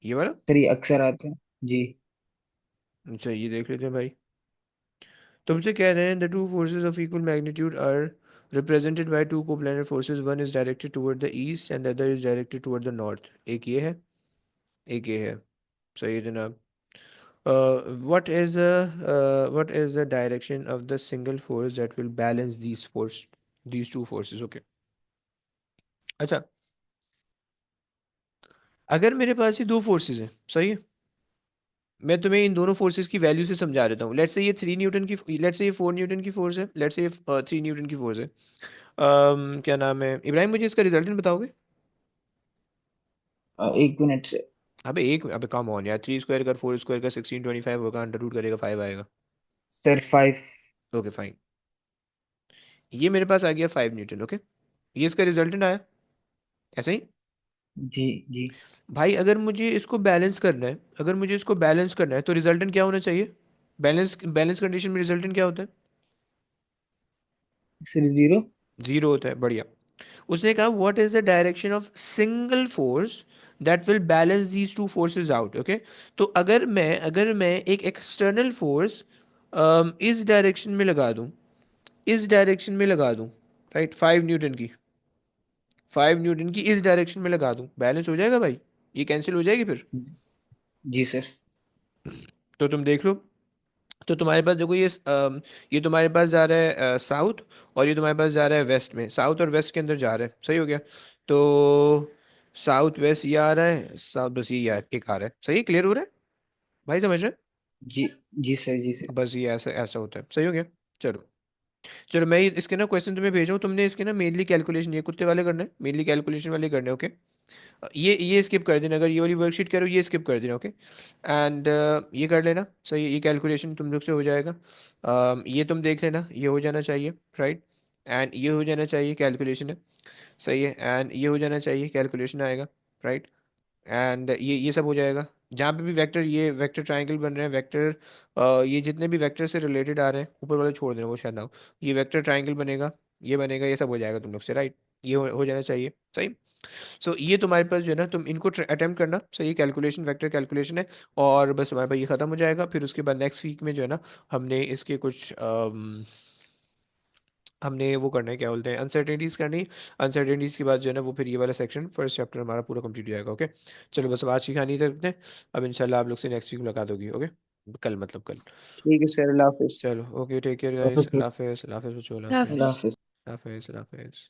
ये वाला? सर ये अक्सर आते हैं जी। अच्छा, ये देख लेते हैं भाई। तुमसे कह रहे हैं the two forces of equal magnitude are represented by two coplanar forces, one is directed toward the east and the other is directed toward the north. एक ये है, एक ये है। सही है जनाब। what is the direction of the single force that will balance these two forces? Okay, अच्छा, अगर मेरे पास ये दो फोर्सेस हैं, सही है, मैं तुम्हें इन दोनों फोर्सेस की वैल्यू से समझा देता हूँ। लेट्स से ये 3 न्यूटन की, लेट्स से ये 4 न्यूटन की फोर्स है, लेट्स से ये 3 न्यूटन की फोर्स है। क्या नाम है इब्राहिम, मुझे इसका रिजल्टेंट बताओगे? एक मिनट से। अबे कम ऑन यार, 3 स्क्वायर कर 4 स्क्वायर का 1625 होगा, अंडर रूट करेगा 5 आएगा। सर 5। ओके फाइन, ये मेरे पास आ गया 5 न्यूटन। ओके, ये इसका रिजल्टेंट आया, ऐसे ही। जी जी। भाई अगर मुझे इसको बैलेंस करना है, अगर मुझे इसको बैलेंस करना है तो रिजल्टेंट क्या होना चाहिए? बैलेंस बैलेंस कंडीशन में रिजल्टेंट क्या होता है? सर 0। जीरो होता है, बढ़िया। उसने कहा what is the direction of single force that will balance these two forces out. Okay, तो अगर मैं एक एक्सटर्नल फोर्स इस डायरेक्शन में लगा दूं, इस डायरेक्शन में लगा दूं, राइट, 5 न्यूटन की, 5 न्यूटन की इस डायरेक्शन में लगा दूं, बैलेंस हो जाएगा भाई? ये कैंसिल हो जाएगी फिर? जी सर। तो तुम देख लो, तो तुम्हारे पास देखो ये तुम्हारे पास जा रहा है साउथ, और ये तुम्हारे पास जा रहा है वेस्ट में, साउथ और वेस्ट के अंदर जा रहा है, सही हो गया? तो साउथ वेस्ट ये आ रहा है, साउथ बस ये यार एक आ रहा है, सही, क्लियर हो रहा है भाई, समझ रहे जी जी सर। जी हैं? सर। बस ये ऐसा ऐसा होता है, सही हो गया। चलो, चलो मैं इसके ना क्वेश्चन तुम्हें भेजा हूँ, तुमने इसके ना मेनली कैलकुलेशन ये कुत्ते वाले करने हैं, मेनली कैलकुलेशन वाले करने हैं। ओके, ये स्किप कर देना, अगर ये वाली वर्कशीट करो ये स्किप कर देना। ओके, एंड ये कर लेना, सही है, ये कैलकुलेशन तुम लोग से हो जाएगा। ये तुम देख लेना, ये हो जाना चाहिए, राइट? एंड ये हो जाना चाहिए, कैलकुलेशन है, सही है, एंड ये हो जाना चाहिए, कैलकुलेशन आएगा, राइट? एंड ये सब हो जाएगा। जहाँ पे भी वेक्टर, ये वेक्टर ट्रायंगल बन रहे हैं, वेक्टर ये जितने भी वेक्टर से रिलेटेड आ रहे हैं, ऊपर वाले छोड़ देना, वो शायद ना हो। ये वेक्टर ट्रायंगल बनेगा, ये बनेगा, ये सब हो जाएगा तुम लोग से, राइट? ये हो जाना चाहिए, सही। सो ये तुम्हारे पास जो है ना, तुम इनको अटेम्प्ट करना, सही, कैलकुलेशन, वेक्टर कैलकुलेशन है, और बस तुम्हारे पास ये खत्म हो जाएगा। फिर उसके बाद नेक्स्ट वीक में जो है ना, हमने इसके कुछ हमने वो करना है, क्या बोलते हैं, अनसर्टेनिटीज करनी। अनसर्टेनिटीज के बाद जो है ना, वो फिर ये वाला सेक्शन, फर्स्ट चैप्टर हमारा पूरा कंप्लीट हो जाएगा। ओके, चलो बस अब आज की कहानी इधर रखते हैं। अब इंशाल्लाह आप लोग से नेक्स्ट वीक मुलाकात होगी। ओके, कल, मतलब कल। ठीक है सर, अल्लाह हाफिज। चलो, ओके, टेक केयर गाइस, अल्लाह हाफिज़, अल्लाह हाफिज़ बच्चों, अल्लाह अल्लाह हाफिज़, अल्लाह हाफिज। हाफिज। अल्लाह हाफिज़, अल्लाह हाफिज़।